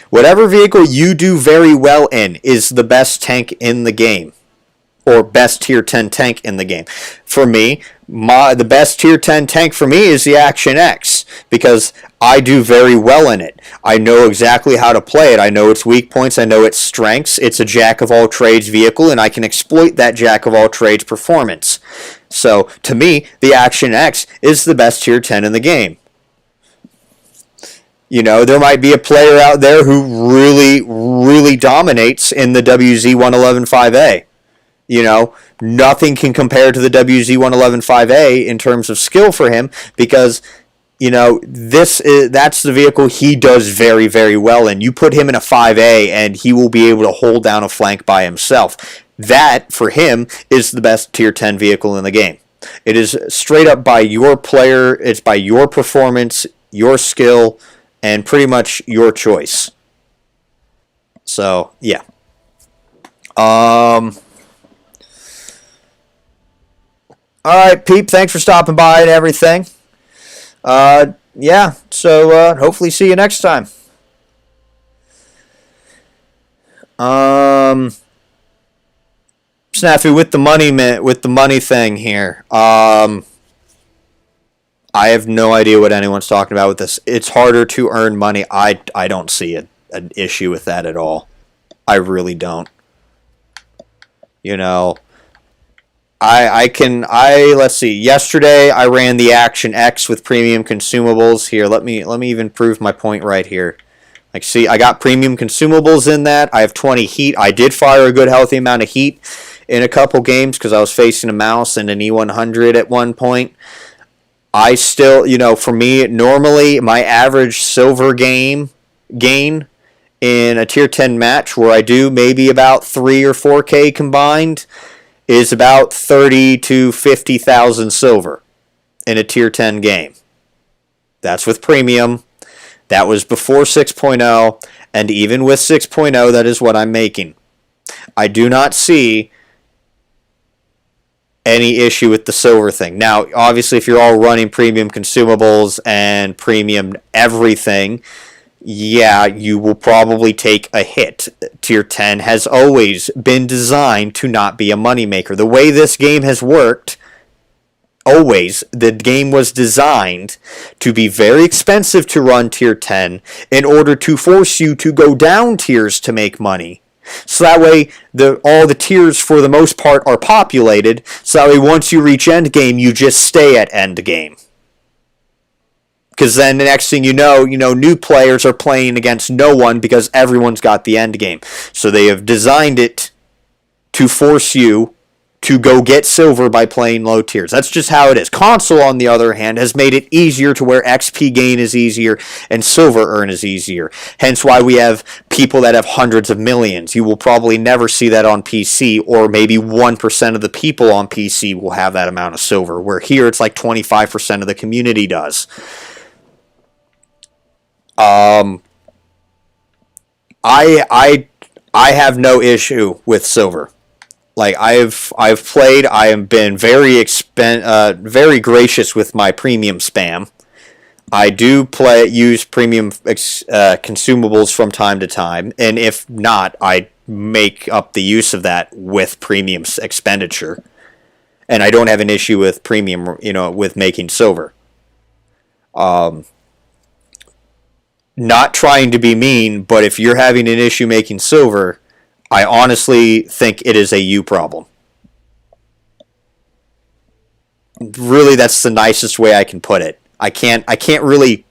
Whatever vehicle you do very well in is the best tank in the game. Or best tier 10 tank in the game. For me, the best tier 10 tank for me is the Action X because I do very well in it. I know exactly how to play it. I know its weak points. I know its strengths. It's a jack of all trades vehicle and I can exploit that jack of all trades performance. So to me, the Action X is the best tier 10 in the game. There might be a player out there who really, really dominates in the WZ-111-5A. Nothing can compare to the WZ-111-5A in terms of skill for him because, that's the vehicle he does very, very well in. You put him in a 5A and he will be able to hold down a flank by himself. That, for him, is the best tier 10 vehicle in the game. It is straight up by your player, it's by your performance, your skill, and pretty much your choice. So, yeah. All right, Peep, thanks for stopping by and everything. Yeah, so hopefully see you next time. Snafu, with the money thing here. I have no idea what anyone's talking about with this. It's harder to earn money. I don't see an issue with that at all. I really don't. You know, let's see. Yesterday I ran the Action X with premium consumables. Here, let me even prove my point right here. Like, see, I got premium consumables in that. I have 20 heat. I did fire a good healthy amount of heat in a couple games because I was facing a mouse and an E100 at one point. I still, for me, normally my average silver gain in a tier 10 match where I do maybe about 3 or 4K combined is about 30 to 50,000 silver in a tier 10 game. That's with premium. That was before 6.0, and even with 6.0, that is what I'm making. I do not see any issue with the silver thing. Now, obviously, if you're all running premium consumables and premium everything, yeah, you will probably take a hit. Tier 10 has always been designed to not be a moneymaker. The way this game has worked, always, the game was designed to be very expensive to run tier 10 in order to force you to go down tiers to make money. So that way, all the tiers, for the most part, are populated. So that way, once you reach endgame, you just stay at endgame. Because then the next thing you know, new players are playing against no one because everyone's got the end game. So they have designed it to force you to go get silver by playing low tiers. That's just how it is. Console, on the other hand, has made it easier to where XP gain is easier and silver earn is easier. Hence why we have people that have hundreds of millions. You will probably never see that on PC, or maybe 1% of the people on PC will have that amount of silver, where here it's like 25% of the community does. I have no issue with silver. Like, I've played. I have been very gracious with my premium spam. I do use premium consumables from time to time, and if not, I make up the use of that with premium expenditure. And I don't have an issue with premium, with making silver. Not trying to be mean, but if you're having an issue making silver, I honestly think it is a you problem. Really, that's the nicest way I can put it. I can't pretty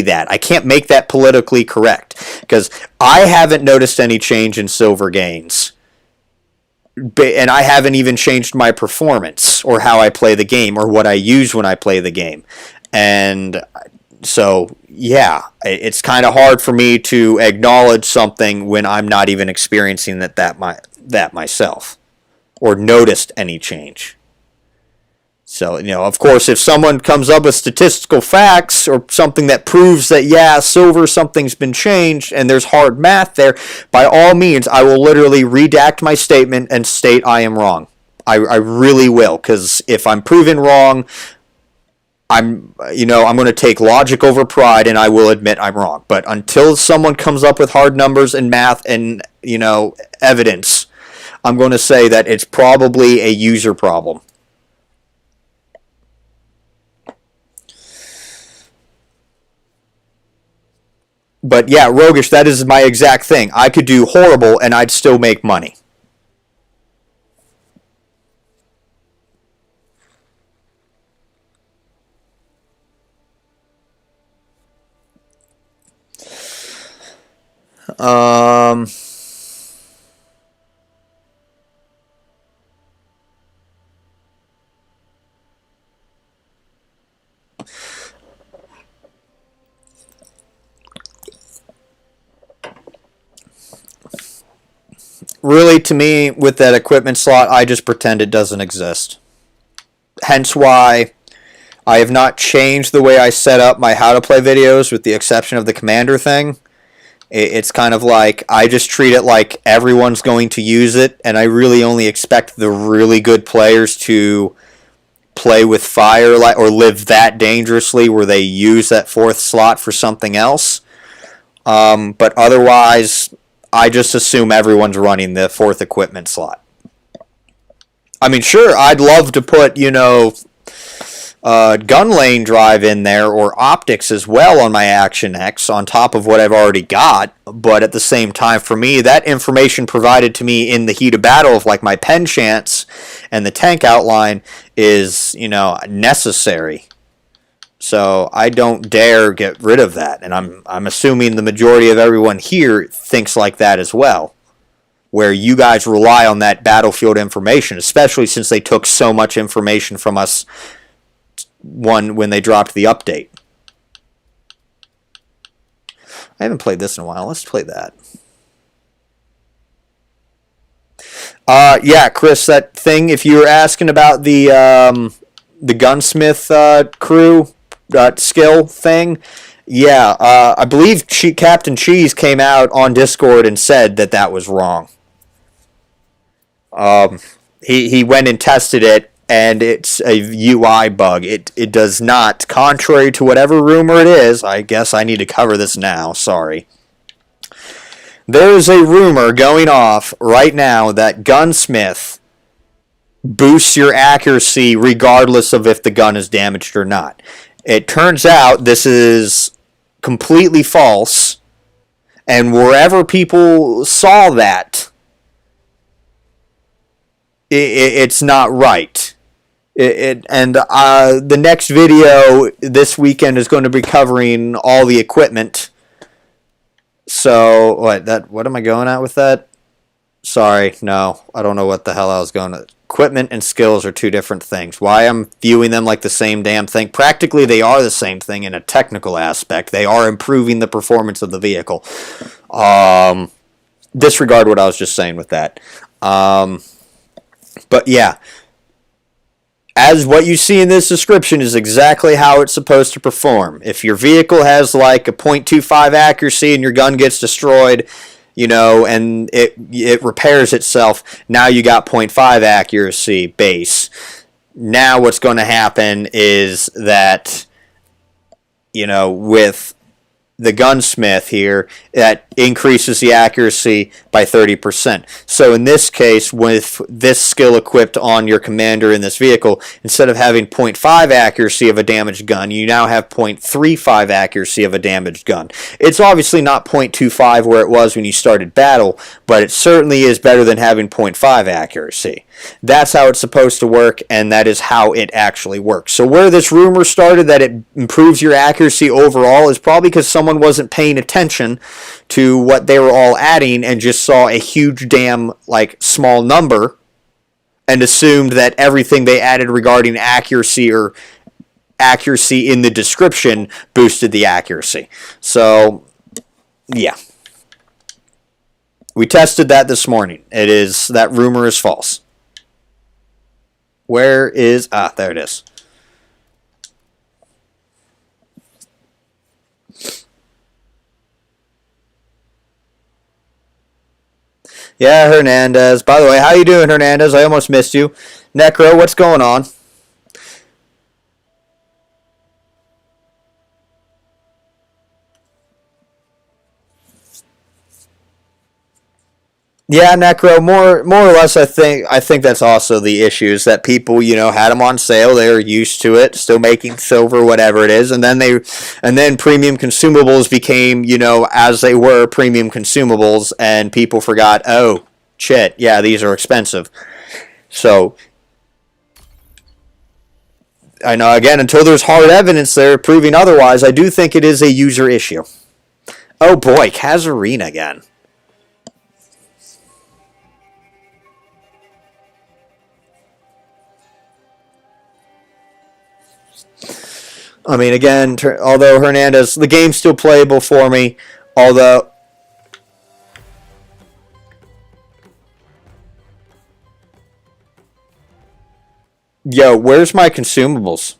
that. I can't make that politically correct, because I haven't noticed any change in silver gains. And I haven't even changed my performance or how I play the game or what I use when I play the game. And so, yeah, it's kind of hard for me to acknowledge something when I'm not even experiencing that myself or noticed any change. So, of course, if someone comes up with statistical facts or something that proves that, yeah, silver, something's been changed and there's hard math there, by all means, I will literally redact my statement and state I am wrong. I really will, because if I'm proven wrong, I'm going to take logic over pride, and I will admit I'm wrong. But until someone comes up with hard numbers and math and, evidence, I'm going to say that it's probably a user problem. But yeah, Roguish, that is my exact thing. I could do horrible and I'd still make money. Really, to me, with that equipment slot, I just pretend it doesn't exist. Hence why I have not changed the way I set up my how to play videos with the exception of the commander thing. It's kind of like I just treat it like everyone's going to use it, and I really only expect the really good players to play with fire or live that dangerously where they use that fourth slot for something else. But otherwise, I just assume everyone's running the fourth equipment slot. I mean, sure, I'd love to put, gun lane drive in there or optics as well on my Action X on top of what I've already got, but at the same time, for me, that information provided to me in the heat of battle of like my pen chance and the tank outline is, necessary. So I don't dare get rid of that, and I'm assuming the majority of everyone here thinks like that as well, where you guys rely on that battlefield information, especially since they took so much information from us when they dropped the update. I haven't played this in a while. Let's play that. Yeah, Chris, that thing, if you were asking about the gunsmith crew skill thing, yeah, I believe Captain Cheese came out on Discord and said that was wrong. He went and tested it, and it's a UI bug. It does not, contrary to whatever rumor it is, I guess I need to cover this now, sorry. There's a rumor going off right now that Gunsmith boosts your accuracy regardless of if the gun is damaged or not. It turns out this is completely false, and wherever people saw that, it's not right. The next video this weekend is going to be covering all the equipment. So what am I going at with that? Sorry, no, I don't know what the hell I was going at. Equipment and skills are two different things. Why I'm viewing them like the same damn thing? Practically, they are the same thing in a technical aspect. They are improving the performance of the vehicle. Disregard what I was just saying with that. But yeah, as what you see in this description is exactly how it's supposed to perform. If your vehicle has like a .25 accuracy and your gun gets destroyed, and it repairs itself, now you got .5 accuracy base. Now what's going to happen is that, with the gunsmith here, that increases the accuracy by 30%. So in this case, with this skill equipped on your commander in this vehicle, instead of having .5 accuracy of a damaged gun, you now have .35 accuracy of a damaged gun. It's obviously not .25 where it was when you started battle, but it certainly is better than having .5 accuracy. That's how it's supposed to work, and that is how it actually works. So where this rumor started that it improves your accuracy overall is probably because someone wasn't paying attention to what they were all adding and just saw a huge damn small number and assumed that everything they added regarding accuracy or accuracy in the description boosted the accuracy. So yeah, we tested that this morning. That rumor is false. Where is... there it is. Yeah, Hernandez. By the way, how you doing, Hernandez? I almost missed you. Necro, what's going on? Yeah, Necro, more or less, I think that's also the issue, is that people, had them on sale, they were used to it, still making silver, whatever it is, and then premium consumables became, as they were premium consumables, and people forgot, oh, shit, yeah, these are expensive. So, I know, again, until there's hard evidence there proving otherwise, I do think it is a user issue. Oh boy, Kazarina again. I mean, again, although Hernandez, the game's still playable for me, although... Yo, where's my consumables?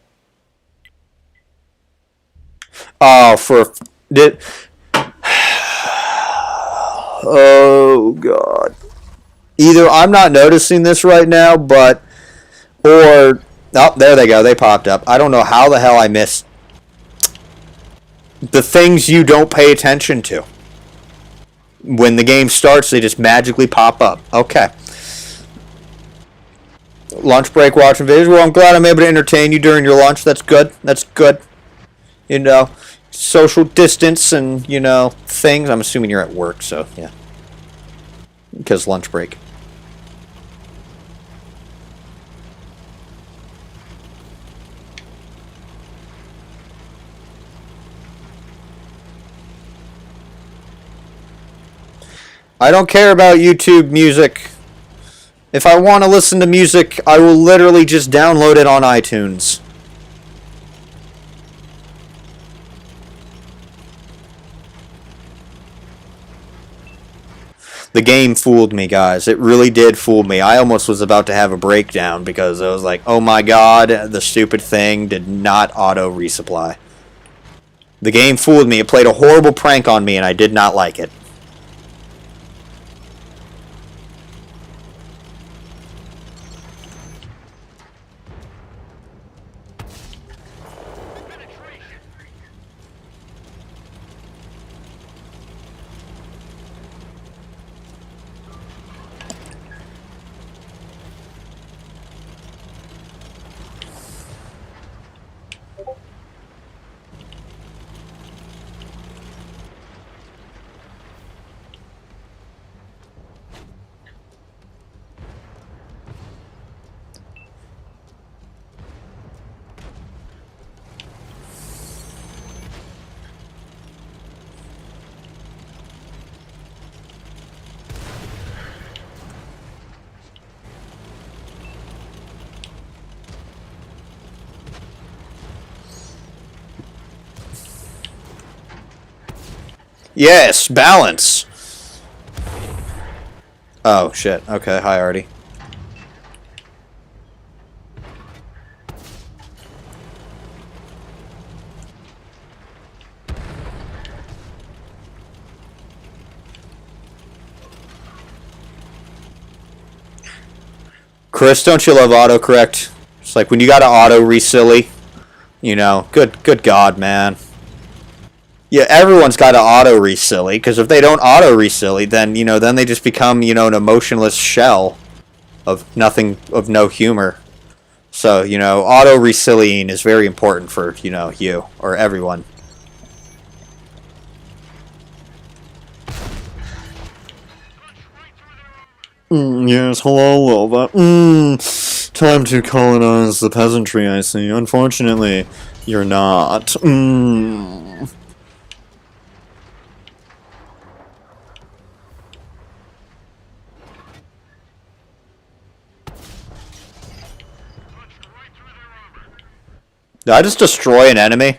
Oh, for did. Oh God. Either I'm not noticing this right now, but or oh, there they go. They popped up. I don't know how the hell I missed the things you don't pay attention to. When the game starts, they just magically pop up. Okay. Lunch break watching videos. Well, I'm glad I'm able to entertain you during your lunch. That's good. That's good. You know, social distance and, things. I'm assuming you're at work, so yeah. Because lunch break. I don't care about YouTube music. If I want to listen to music, I will literally just download it on iTunes. The game fooled me, guys. It really did fool me. I almost was about to have a breakdown because I was like, oh my god, the stupid thing did not auto resupply. The game fooled me. It played a horrible prank on me and I did not like it. Yes, balance. Oh, shit. Okay, hi, Artie. Chris, don't you love autocorrect? It's like when you gotta auto resilly. Good God, man. Yeah, everyone's got to auto resilly because if they don't auto resilly, then they just become an emotionless shell of nothing, of no humor. So auto resillying is very important for you or everyone. Yes, hello, Lilva. Time to colonize the peasantry, I see. Unfortunately, you're not. Did I just destroy an enemy?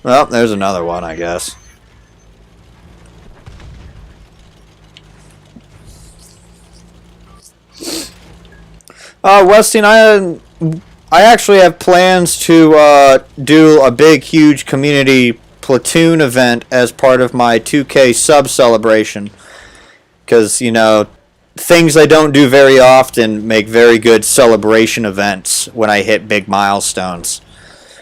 Well, there's another one, I guess. Westing, I actually have plans to do a big, huge community platoon event as part of my 2K sub celebration. Because, things I don't do very often make very good celebration events when I hit big milestones.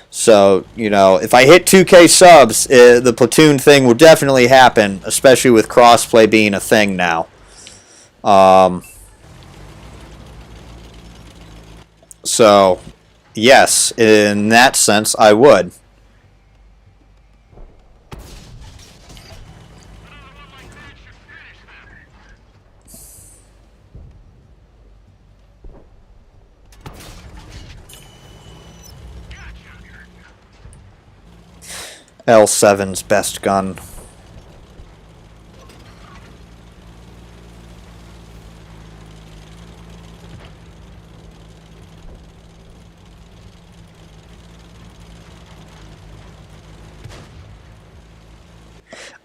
So, if I hit 2K subs, the platoon thing will definitely happen, especially with crossplay being a thing now. So, yes, in that sense, I would. L7's best gun.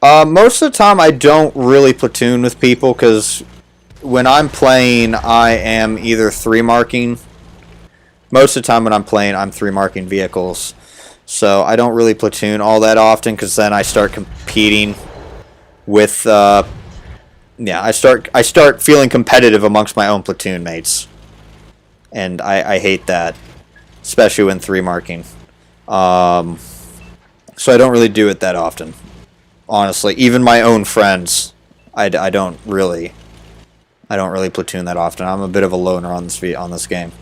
Most of the time I don't really platoon with people because when I'm playing I am either 3 marking Most of the time when I'm playing, I'm 3-marking vehicles. So I don't really platoon all that often because then I start competing with, yeah, I start feeling competitive amongst my own platoon mates. And I hate that, especially when 3-marking. So I don't really do it that often. Honestly, even my own friends, I don't really platoon that often. I'm a bit of a loner on this game.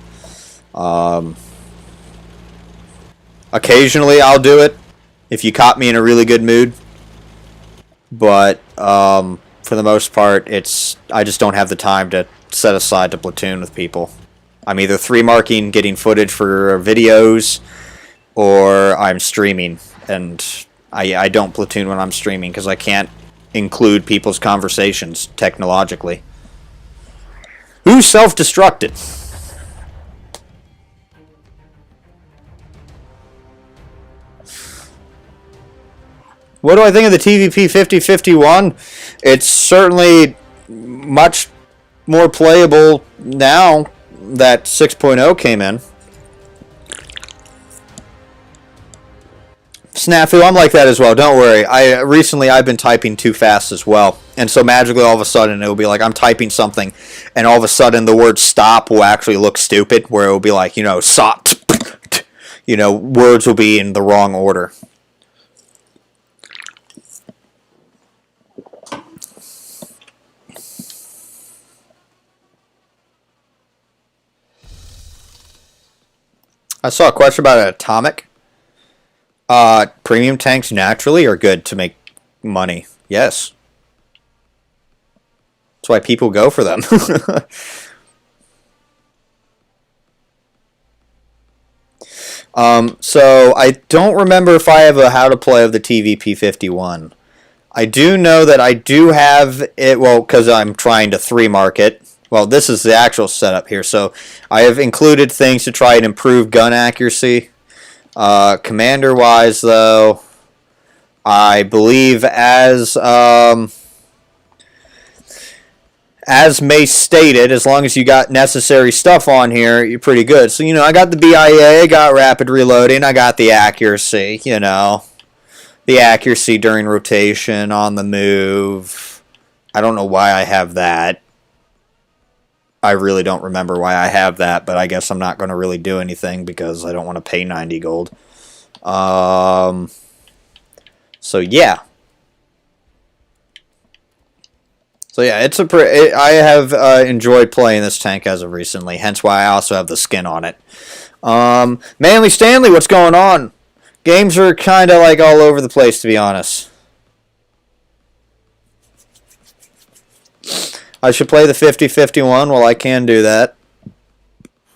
Occasionally I'll do it if you caught me in a really good mood, but for the most part, I just don't have the time to set aside to platoon with people. I'm either 3-marking, getting footage for videos, or I'm streaming, and I don't platoon when I'm streaming because I can't include people's conversations technologically. Who self-destructed? What do I think of the TVP 5051? It's certainly much more playable now that 6.0 came in. Snafu, I'm like that as well. Don't worry. Recently I've been typing too fast as well, and so magically all of a sudden it will be like I'm typing something, and all of a sudden the word "stop" will actually look stupid, where it will be like, you know, "sot," you know, words will be in the wrong order. I saw a question about an atomic. Premium tanks naturally are good to make money. Yes. That's why people go for them. So I don't remember if I have a how to play of the TVP-51. I do know that I do have it, well, because I'm trying to 3-mark it. Well, this is the actual setup here. So I have included things to try and improve gun accuracy. Commander-wise, though, I believe as Mace stated, as long as you got necessary stuff on here, you're pretty good. So, you know, I got the BIA, I got rapid reloading, I got the accuracy, you know. The accuracy during rotation, on the move. I don't know why I have that. I really don't remember why I have that, but I guess I'm not going to really do anything because I don't want to pay 90 gold. So yeah. So yeah, I have enjoyed playing this tank as of recently, hence why I also have the skin on it. Manly Stanley, what's going on? Games are kind of like all over the place, to be honest. I should play the 50-51. Well, I can do that.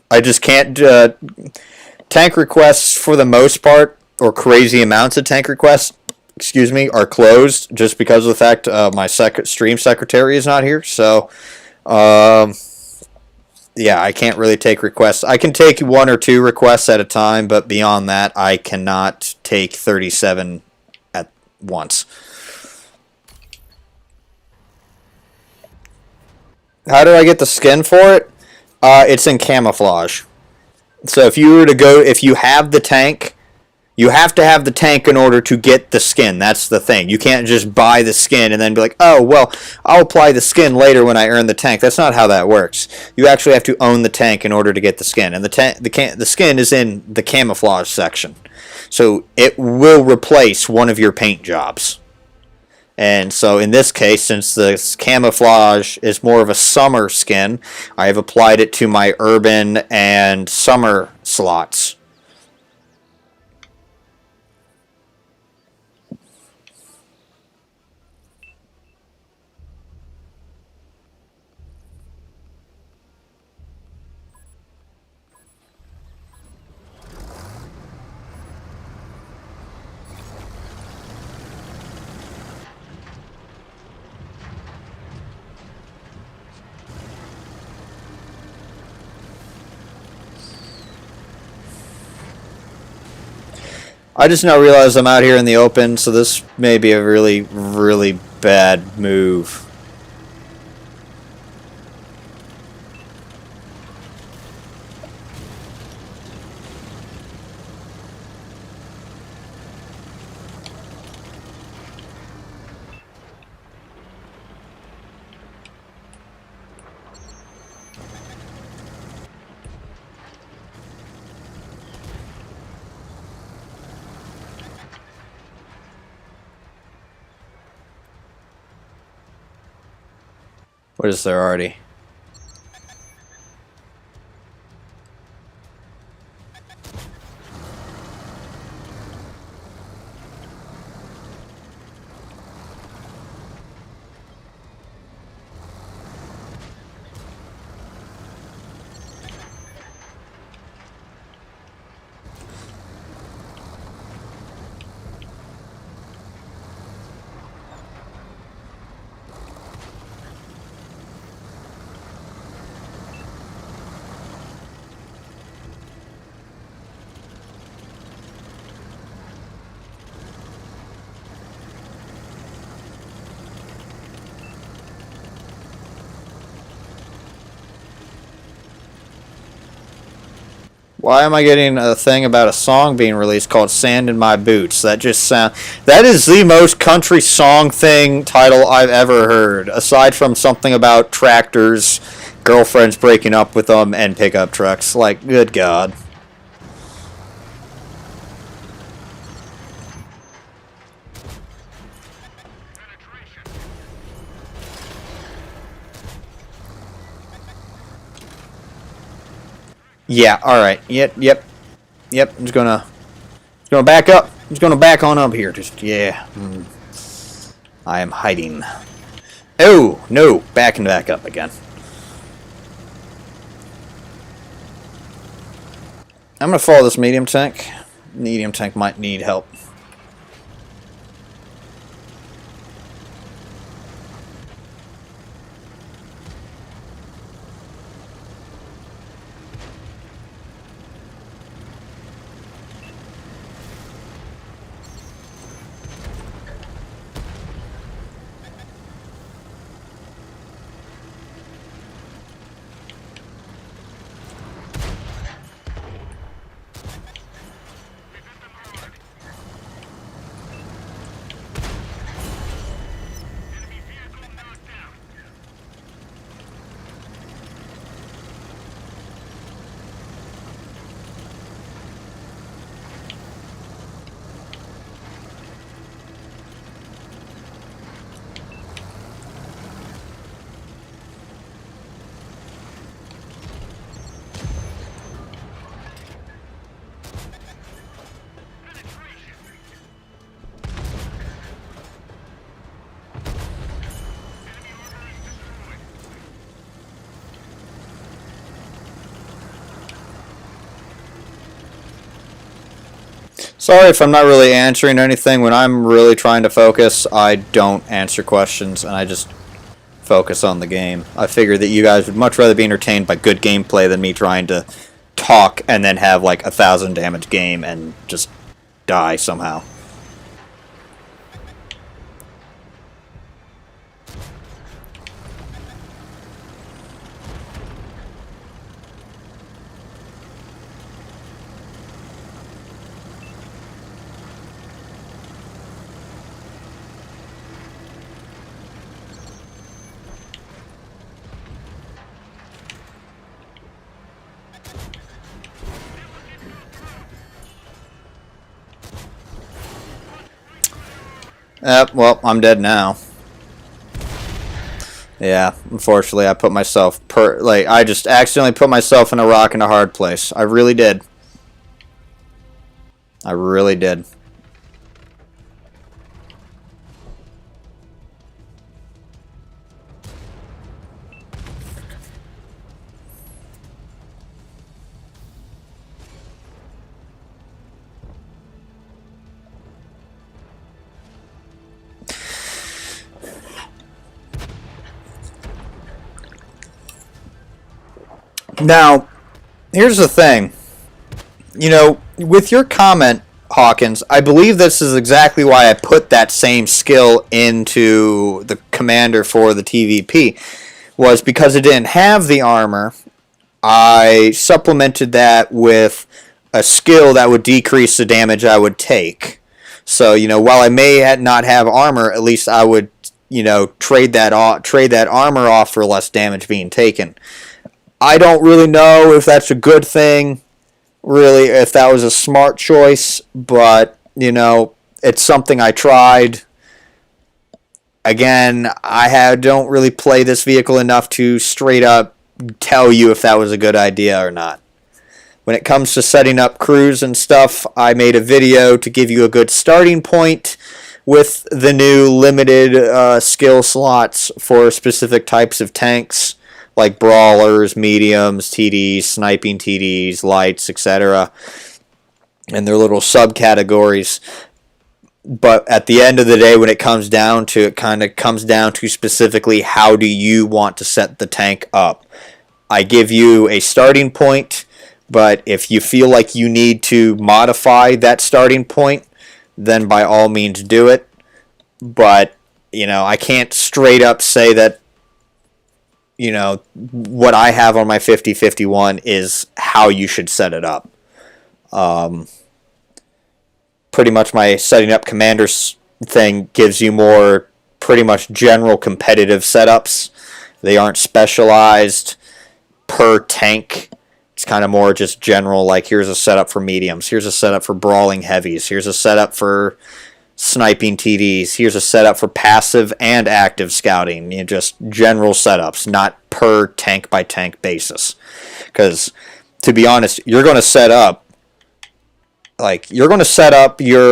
I just can't... tank requests, for the most part, or crazy amounts of tank requests, excuse me, are closed just because of the fact my stream secretary is not here. So, yeah, I can't really take requests. I can take 1 or 2 requests at a time, but beyond that, I cannot take 37 at once. How do I get the skin for it? It's in camouflage. So if you were to go, if you have the tank, you have to have the tank in order to get the skin. That's the thing. You can't just buy the skin and then be like, oh, well, I'll apply the skin later when I earn the tank. That's not how that works. You actually have to own the tank in order to get the skin. And the skin is in the camouflage section. So it will replace one of your paint jobs. And so in this case, since the camouflage is more of a summer skin, I have applied it to my urban and summer slots. I just now realized I'm out here in the open, so this may be a really, really bad move. What is there already? Why am I getting a thing about a song being released called Sand in My Boots? That just sound that is the most country song thing title I've ever heard, aside from something about tractors, girlfriends breaking up with them, and pickup trucks. Like, good God. Yeah, alright. Yep. I'm just gonna back up. I'm just gonna back on up here. Just, yeah. I am hiding. Oh, no. Backing back up again. I'm gonna follow this medium tank. Medium tank might need help. Sorry if I'm not really answering anything. When I'm really trying to focus, I don't answer questions, and I just focus on the game. I figure that you guys would much rather be entertained by good gameplay than me trying to talk and then have like 1,000 damage game and just die somehow. Well, I'm dead now. Yeah, unfortunately, I put myself I just accidentally put myself in a rock and a hard place. I really did. I really did. Now, here's the thing. You know, with your comment, Hawkins, I believe this is exactly why I put that same skill into the commander for the TVP, was because it didn't have the armor. I supplemented that with a skill that would decrease the damage I would take. So, you know, while I may not have armor, at least I would, you know, trade that armor off for less damage being taken. I don't really know if that's a good thing, really, if that was a smart choice, but, you know, it's something I tried. Again, don't really play this vehicle enough to straight up tell you if that was a good idea or not. When it comes to setting up crews and stuff, I made a video to give you a good starting point with the new limited skill slots for specific types of tanks, like brawlers, mediums, TDs, sniping TDs, lights, etc., and their little subcategories. But at the end of the day, when it comes down to it, kind of comes down to specifically how do you want to set the tank up. I give you a starting point, but if you feel like you need to modify that starting point, then by all means do it. But, I can't straight up say that, what I have on my 5051 is how you should set it up. Pretty much my setting up commanders thing gives you more pretty much general competitive setups. They aren't specialized per tank. It's kind of more just general, like here's a setup for mediums, here's a setup for brawling heavies, here's a setup for sniping TDs, here's a setup for passive and active scouting. Just general setups, not per tank by tank basis. Because to be honest, you're going to set up your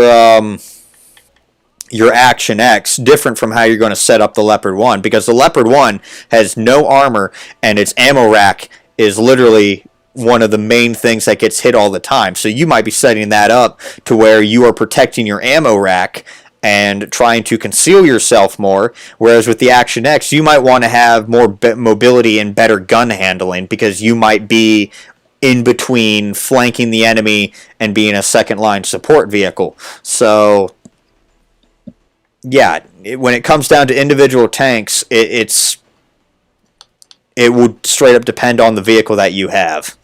Action X different from how you're going to set up the Leopard 1, because the Leopard 1 has no armor and its ammo rack is literally one of the main things that gets hit all the time. So you might be setting that up to where you are protecting your ammo rack and trying to conceal yourself more, whereas with the Action X you might want to have more mobility and better gun handling, because you might be in between flanking the enemy and being a second line support vehicle. So yeah, when it comes down to individual tanks, it would straight up depend on the vehicle that you have.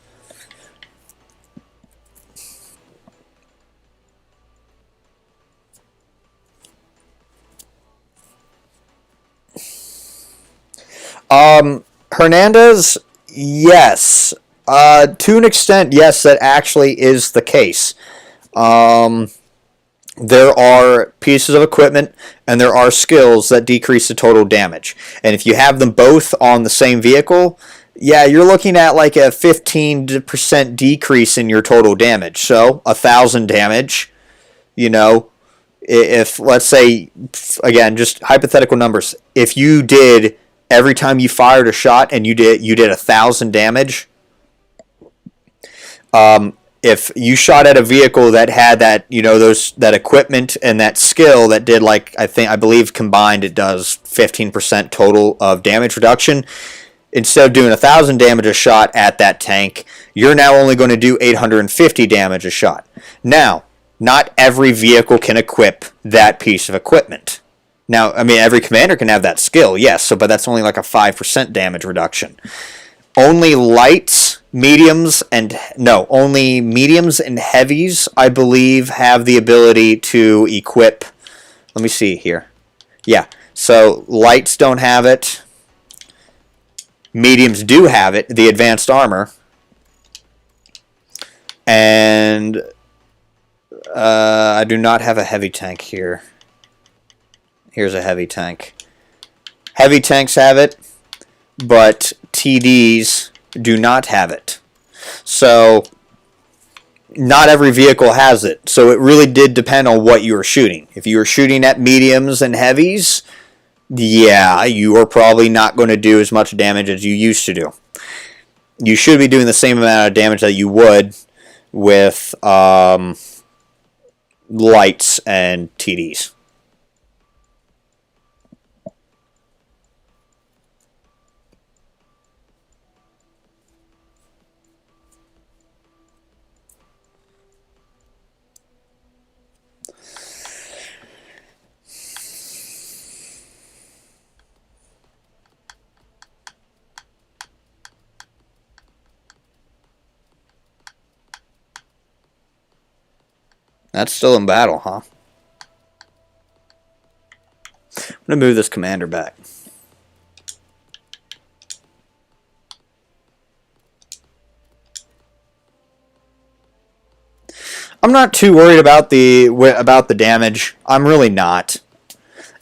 Hernandez, yes. To an extent, yes, that actually is the case. There are pieces of equipment and there are skills that decrease the total damage. And if you have them both on the same vehicle, yeah, you're looking at like a 15% decrease in your total damage. So, 1,000 damage, if, let's say, again, just hypothetical numbers, if you did, every time you fired a shot and you did 1,000 damage, if you shot at a vehicle that had that, that equipment and that skill that did, like, I believe combined it does 15% total of damage reduction, instead of doing 1,000 damage a shot at that tank, you're now only going to do 850 damage a shot. Now, not every vehicle can equip that piece of equipment. Now, I mean, every commander can have that skill, yes, but that's only like a 5% damage reduction. Only lights, only mediums and heavies, I believe, have the ability to equip. Let me see here. Yeah, so lights don't have it. Mediums do have it, the advanced armor. And I do not have a heavy tank here. Here's a heavy tank. Heavy tanks have it, but TDs do not have it. So, not every vehicle has it. So it really did depend on what you were shooting. If you were shooting at mediums and heavies, yeah, you are probably not going to do as much damage as you used to do. You should be doing the same amount of damage that you would with lights and TDs. That's still in battle, huh? I'm going to move this commander back. I'm not too worried about the damage. I'm really not.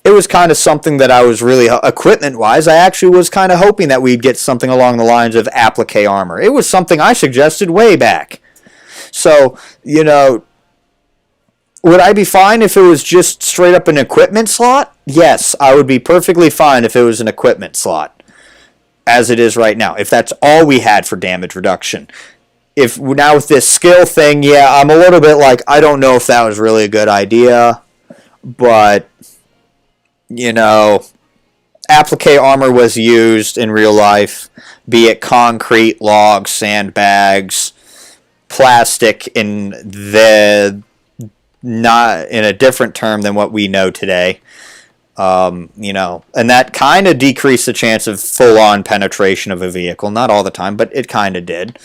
it was kind of something that I was really, equipment-wise, I actually was kind of hoping that we'd get something along the lines of applique armor. It was something I suggested way back. So, you know, would I be fine if it was just straight up an equipment slot? Yes, I would be perfectly fine if it was an equipment slot, as it is right now, if that's all we had for damage reduction. If now with this skill thing, yeah, I'm a little bit like, I don't know if that was really a good idea, but, you know, applique armor was used in real life, be it concrete, logs, sandbags, plastic in the, not in a different term than what we know today. You know, and that kind of decreased the chance of full-on penetration of a vehicle. Not all the time, but it kind of did.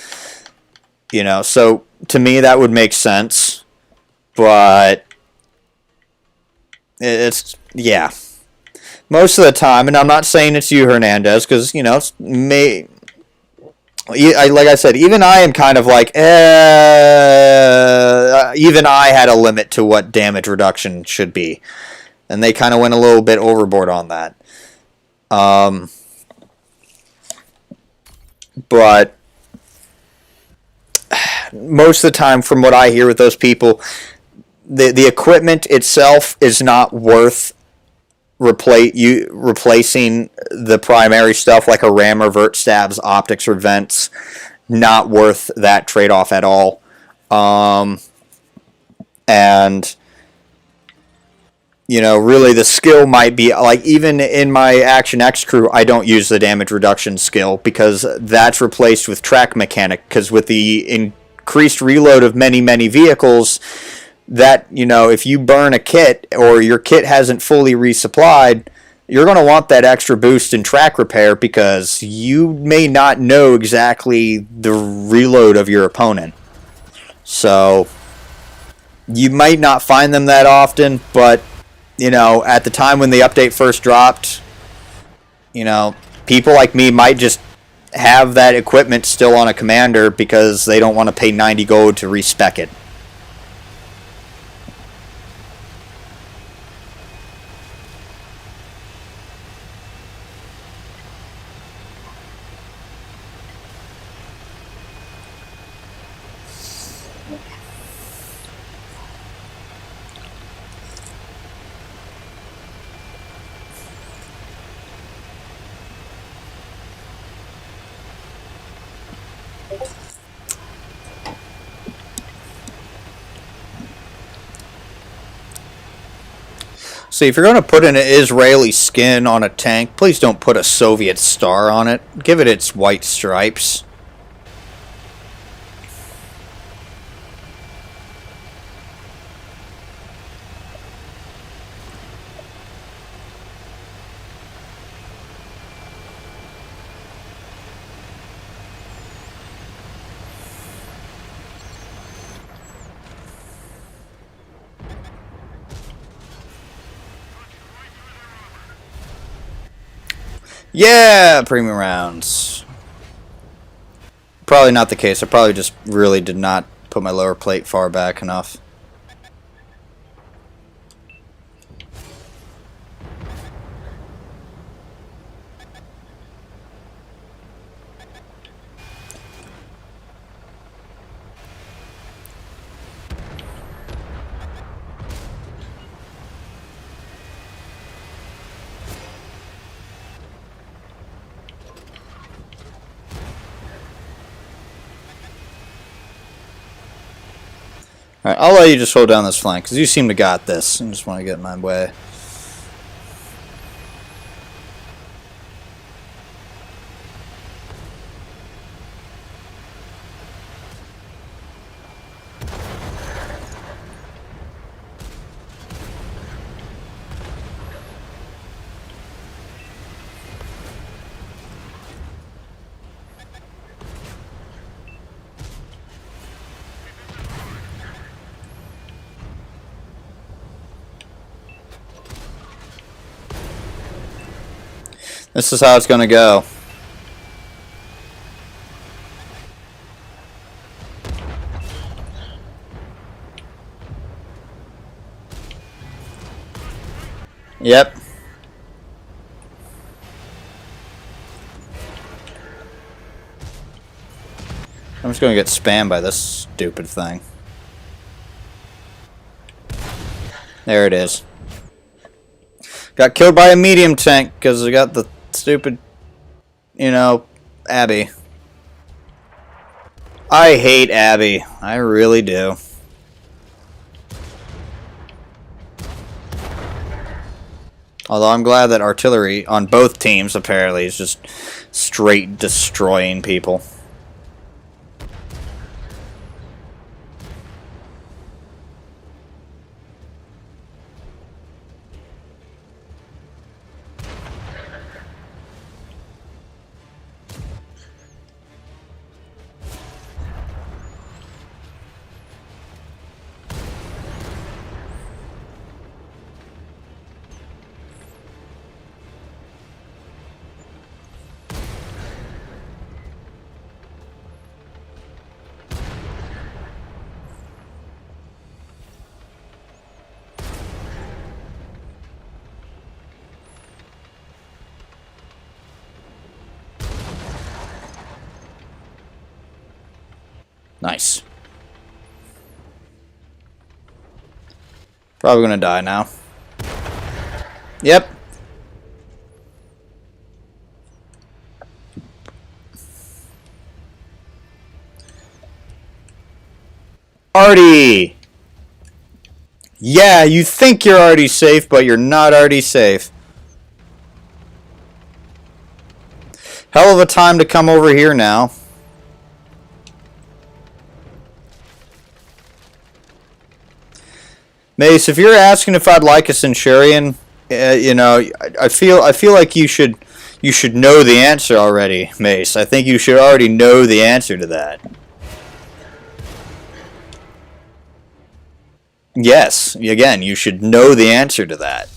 You know, so to me that would make sense, but it's, yeah. Most of the time, and I'm not saying it's you, Hernandez, because, you know, it's like I said, even I am kind of like, even I had a limit to what damage reduction should be. And they kind of went a little bit overboard on that. But most of the time, from what I hear with those people, the equipment itself is not worth replacing the primary stuff like a rammer, vert stabs, optics, or vents. Not worth that trade-off at all. And you know, really the skill might be, like, even in my Action X crew, I don't use the damage reduction skill because that's replaced with track mechanic, because with the increased reload of many, many vehicles, that, you know, if you burn a kit or your kit hasn't fully resupplied, you're going to want that extra boost in track repair because you may not know exactly the reload of your opponent. So you might not find them that often, but you know, at the time when the update first dropped, you know, people like me might just have that equipment still on a commander because they don't want to pay 90 gold to respec it. See, if you're going to put an Israeli skin on a tank, please don't put a Soviet star on it. Give it its white stripes. Yeah, premium rounds. Probably not the case. I probably just really did not put my lower plate far back enough. Alright, I'll let you just hold down this flank, because you seem to got this. I just want to get in my way. This is how it's going to go. Yep. I'm just gonna get spammed by this stupid thing. There it is. Got killed by a medium tank because I got the stupid, you know, Abby. I hate Abby. I really do. Although I'm glad that artillery on both teams apparently is just straight destroying people. Nice. Probably gonna die now. Yep. Artie! Yeah, you think you're already safe, but you're not already safe. Hell of a time to come over here now. Mace, if you're asking if I'd like a Centurion, you know, I feel like you should know the answer already, Mace. I think you should already know the answer to that. Yes, again, you should know the answer to that.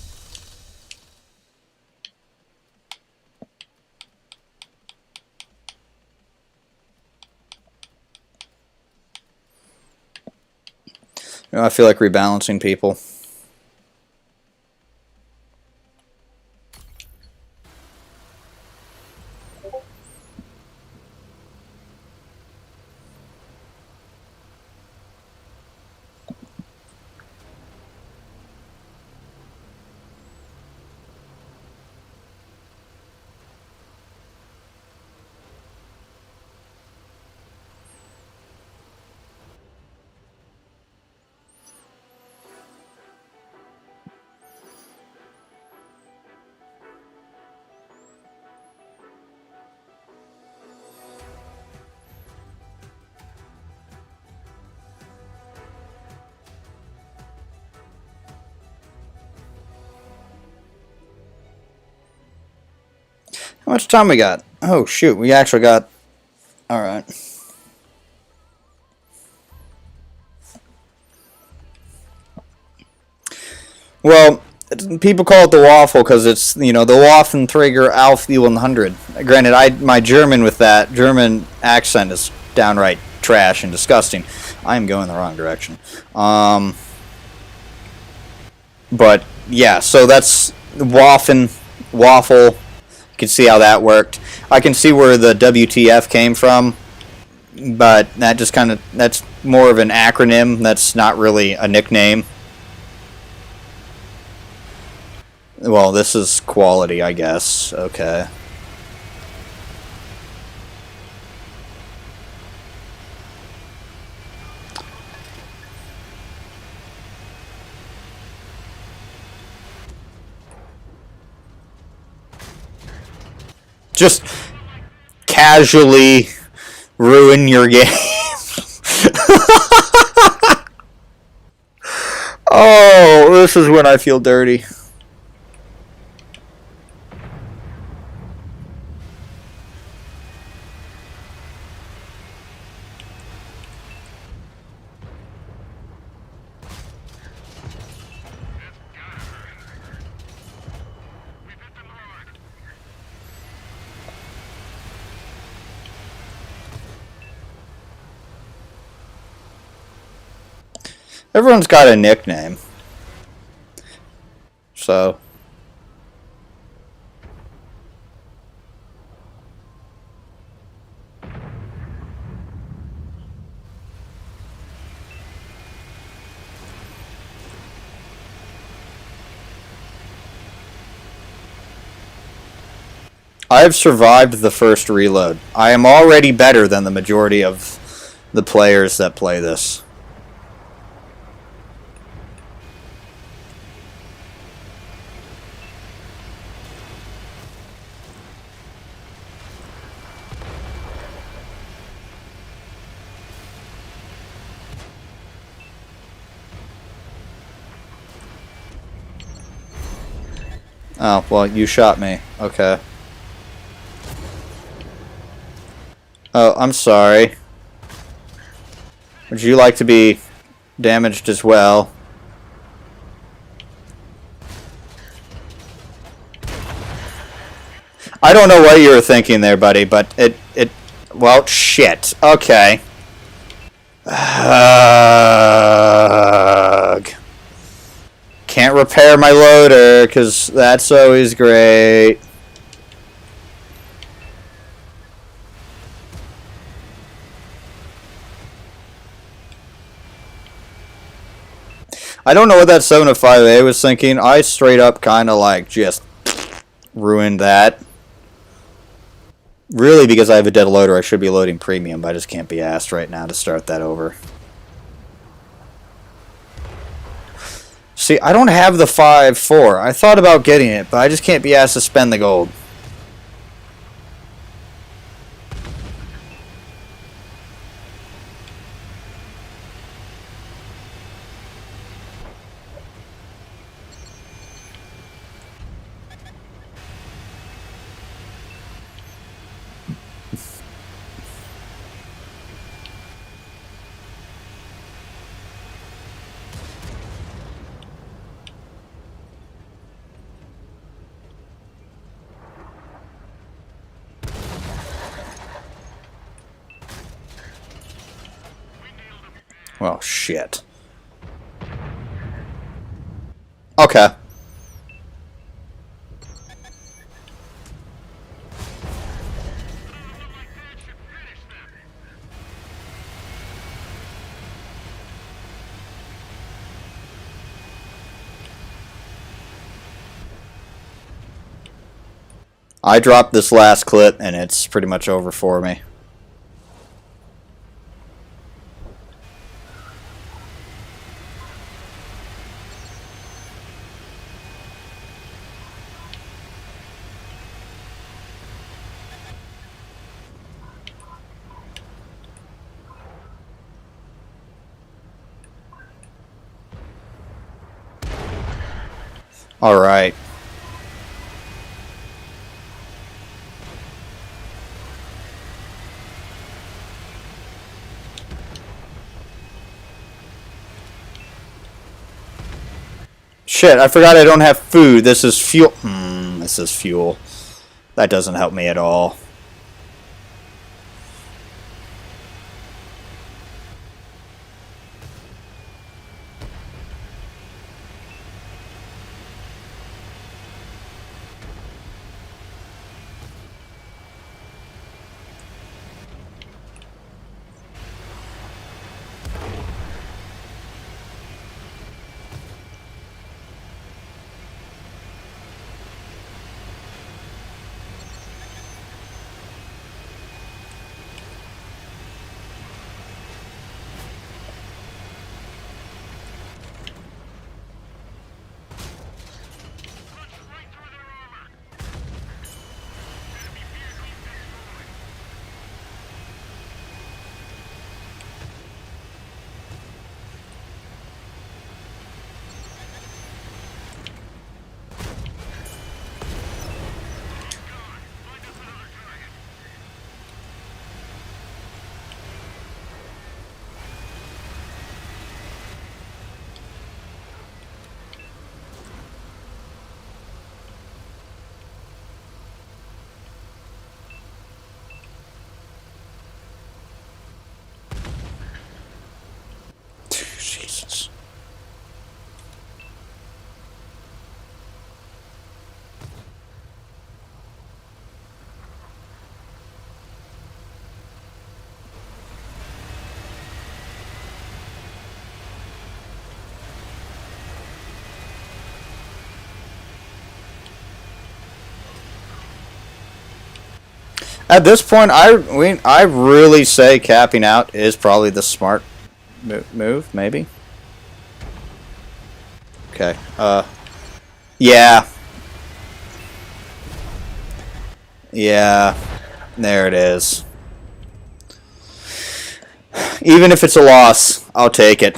You know, I feel like rebalancing people. How much time we got? Oh, shoot. We actually got... Alright. Well, people call it the waffle because it's, you know, the Waffenträger Auf die 100. Granted, my German with that German accent is downright trash and disgusting. I am going the wrong direction. But, yeah, so that's waffle. You can see how that worked. I can see where the WTF came from, but that just kind of, that's more of an acronym. That's not really a nickname. Well, this is quality, I guess. Okay. Just casually ruin your game. Oh, this is when I feel dirty. Everyone's got a nickname. So. I have survived the first reload. I am already better than the majority of the players that play this. Oh, well, you shot me. Okay. Oh, I'm sorry. Would you like to be damaged as well? I don't know what you were thinking there, buddy, but well, shit. Okay. Ugh. Can't repair my loader, because that's always great. I don't know what that 705A was thinking. I straight up kind of like just ruined that. Really, because I have a dead loader, I should be loading premium, but I just can't be asked right now to start that over. See, I don't have the 5.4. I thought about getting it, but I just can't be asked to spend the gold. Well, shit. Okay. I dropped this last clip, and it's pretty much over for me. All right. Shit, I forgot I don't have food. This is fuel. This is fuel. That doesn't help me at all. Jesus. At this point, I really say capping out is probably the smart move, maybe. Okay. Yeah. Yeah. There it is. Even if it's a loss, I'll take it.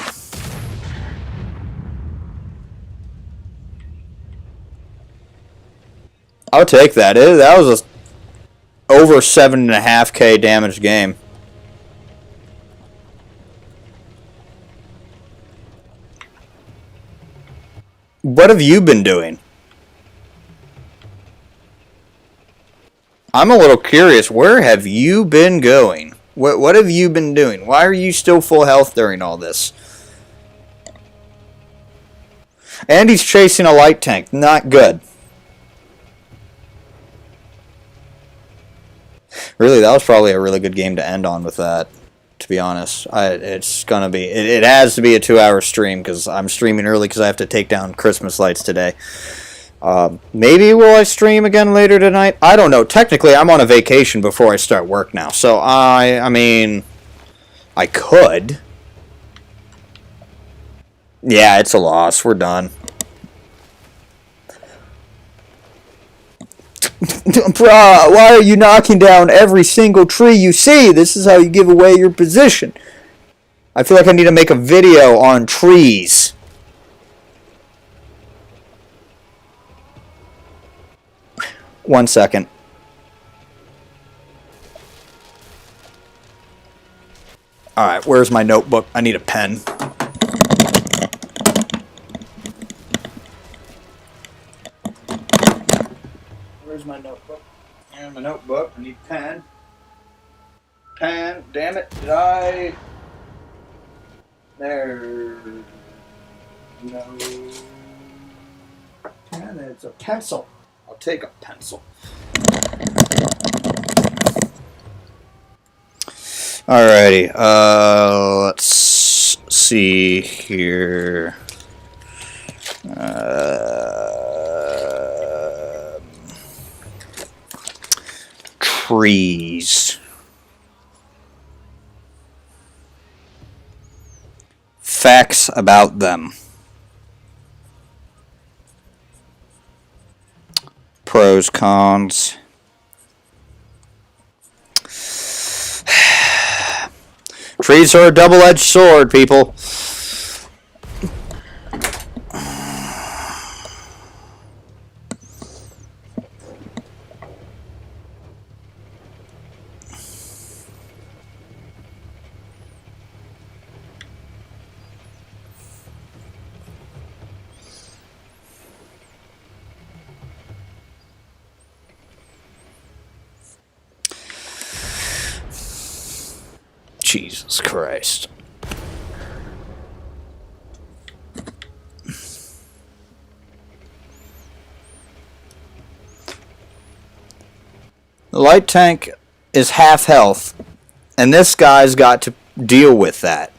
I'll take that. That was a over 7.5K damage game. What have you been doing? I'm a little curious. Where have you been going? What have you been doing? Why are you still full health during all this? And he's chasing a light tank. Not good. Really, that was probably a really good game to end on with that, to be honest. It's going to be... It has to be a 2-hour stream because I'm streaming early because I have to take down Christmas lights today. Maybe will I stream again later tonight? I don't know. Technically, I'm on a vacation before I start work now. So, I mean... I could. Yeah, it's a loss. We're done. Bruh, why are you knocking down every single tree you see? This is how you give away your position. I feel like I need to make a video on trees. One second. Alright, where's my notebook? I need a pen. Where's my notebook? And my notebook. I need pen. Pen. Damn it. Did I... There... No... Pen. It's a pencil. I'll take a pencil. Alrighty. Let's see here. Trees. Facts about them. Pros, cons. Trees are a double-edged sword, people. Jesus Christ. The light tank is half health, and this guy's got to deal with that.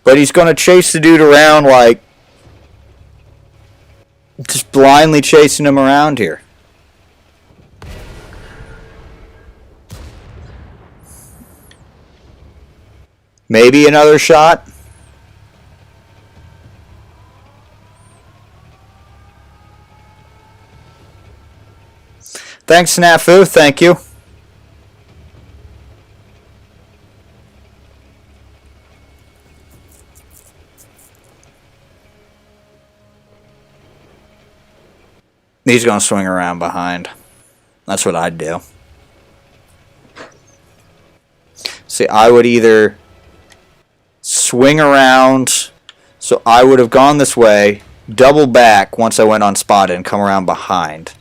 But he's going to chase the dude around like just blindly chasing him around here. Maybe another shot. Thanks, Snafu. Thank you. He's going to swing around behind. That's what I'd do. See, I would either swing around, so I would have gone this way, double back once I went on spotted and come around behind.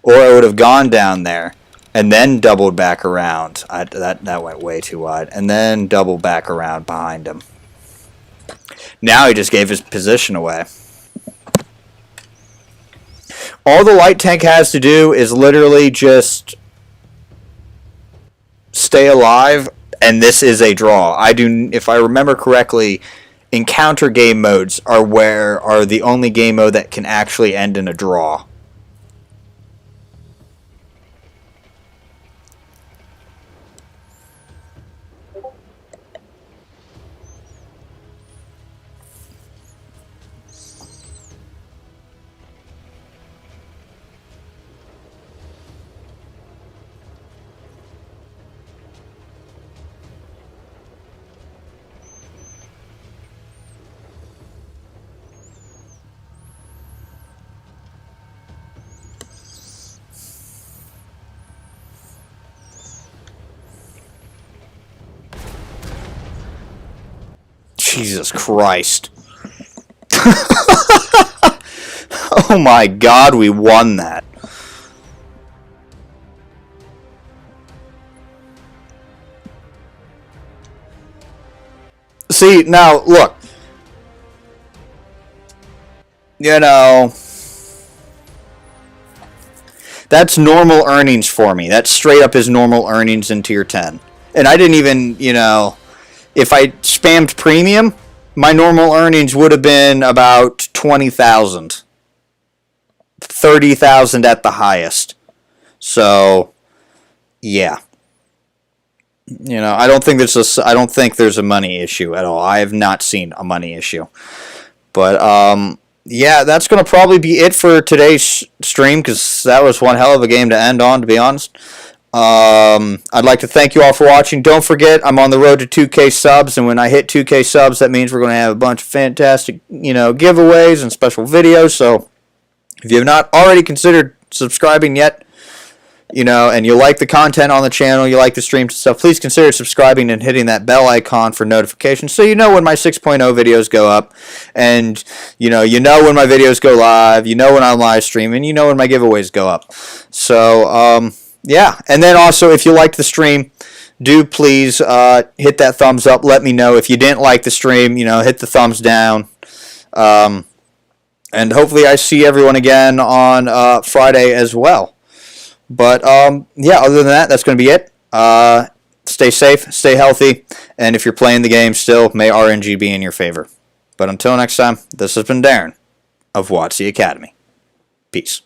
Or I would have gone down there and then doubled back around. That went way too wide. And then double back around behind him. Now he just gave his position away. All the light tank has to do is literally just stay alive, and this is a draw. If I remember correctly, encounter game modes are the only game mode that can actually end in a draw. Jesus Christ. Oh my God, we won that. See, now, look. You know, that's normal earnings for me. That straight up is normal earnings in tier 10. And I didn't even, you know, if I spammed premium, my normal earnings would have been about 20,000. 30,000 at the highest. So, yeah. You know, I don't think there's a money issue at all. I have not seen a money issue. But yeah, that's going to probably be it for today's stream, because that was one hell of a game to end on, to be honest. I'd like to thank you all for watching. Don't forget, I'm on the road to 2K subs, and when I hit 2K subs, that means we're going to have a bunch of fantastic, you know, giveaways and special videos. So if you have not already considered subscribing yet, you know, and you like the content on the channel, you like the streams and stuff, please consider subscribing and hitting that bell icon for notifications so you know when my 6.0 videos go up, and you know when my videos go live, you know when I'm live streaming, you know when my giveaways go up. So yeah, and then also if you liked the stream, do please hit that thumbs up. Let me know if you didn't like the stream. You know, hit the thumbs down. And hopefully I see everyone again on Friday as well. But, yeah, other than that, that's going to be it. Stay safe, stay healthy, and if you're playing the game still, may RNG be in your favor. But until next time, this has been Darren of WN8 Academy. Peace.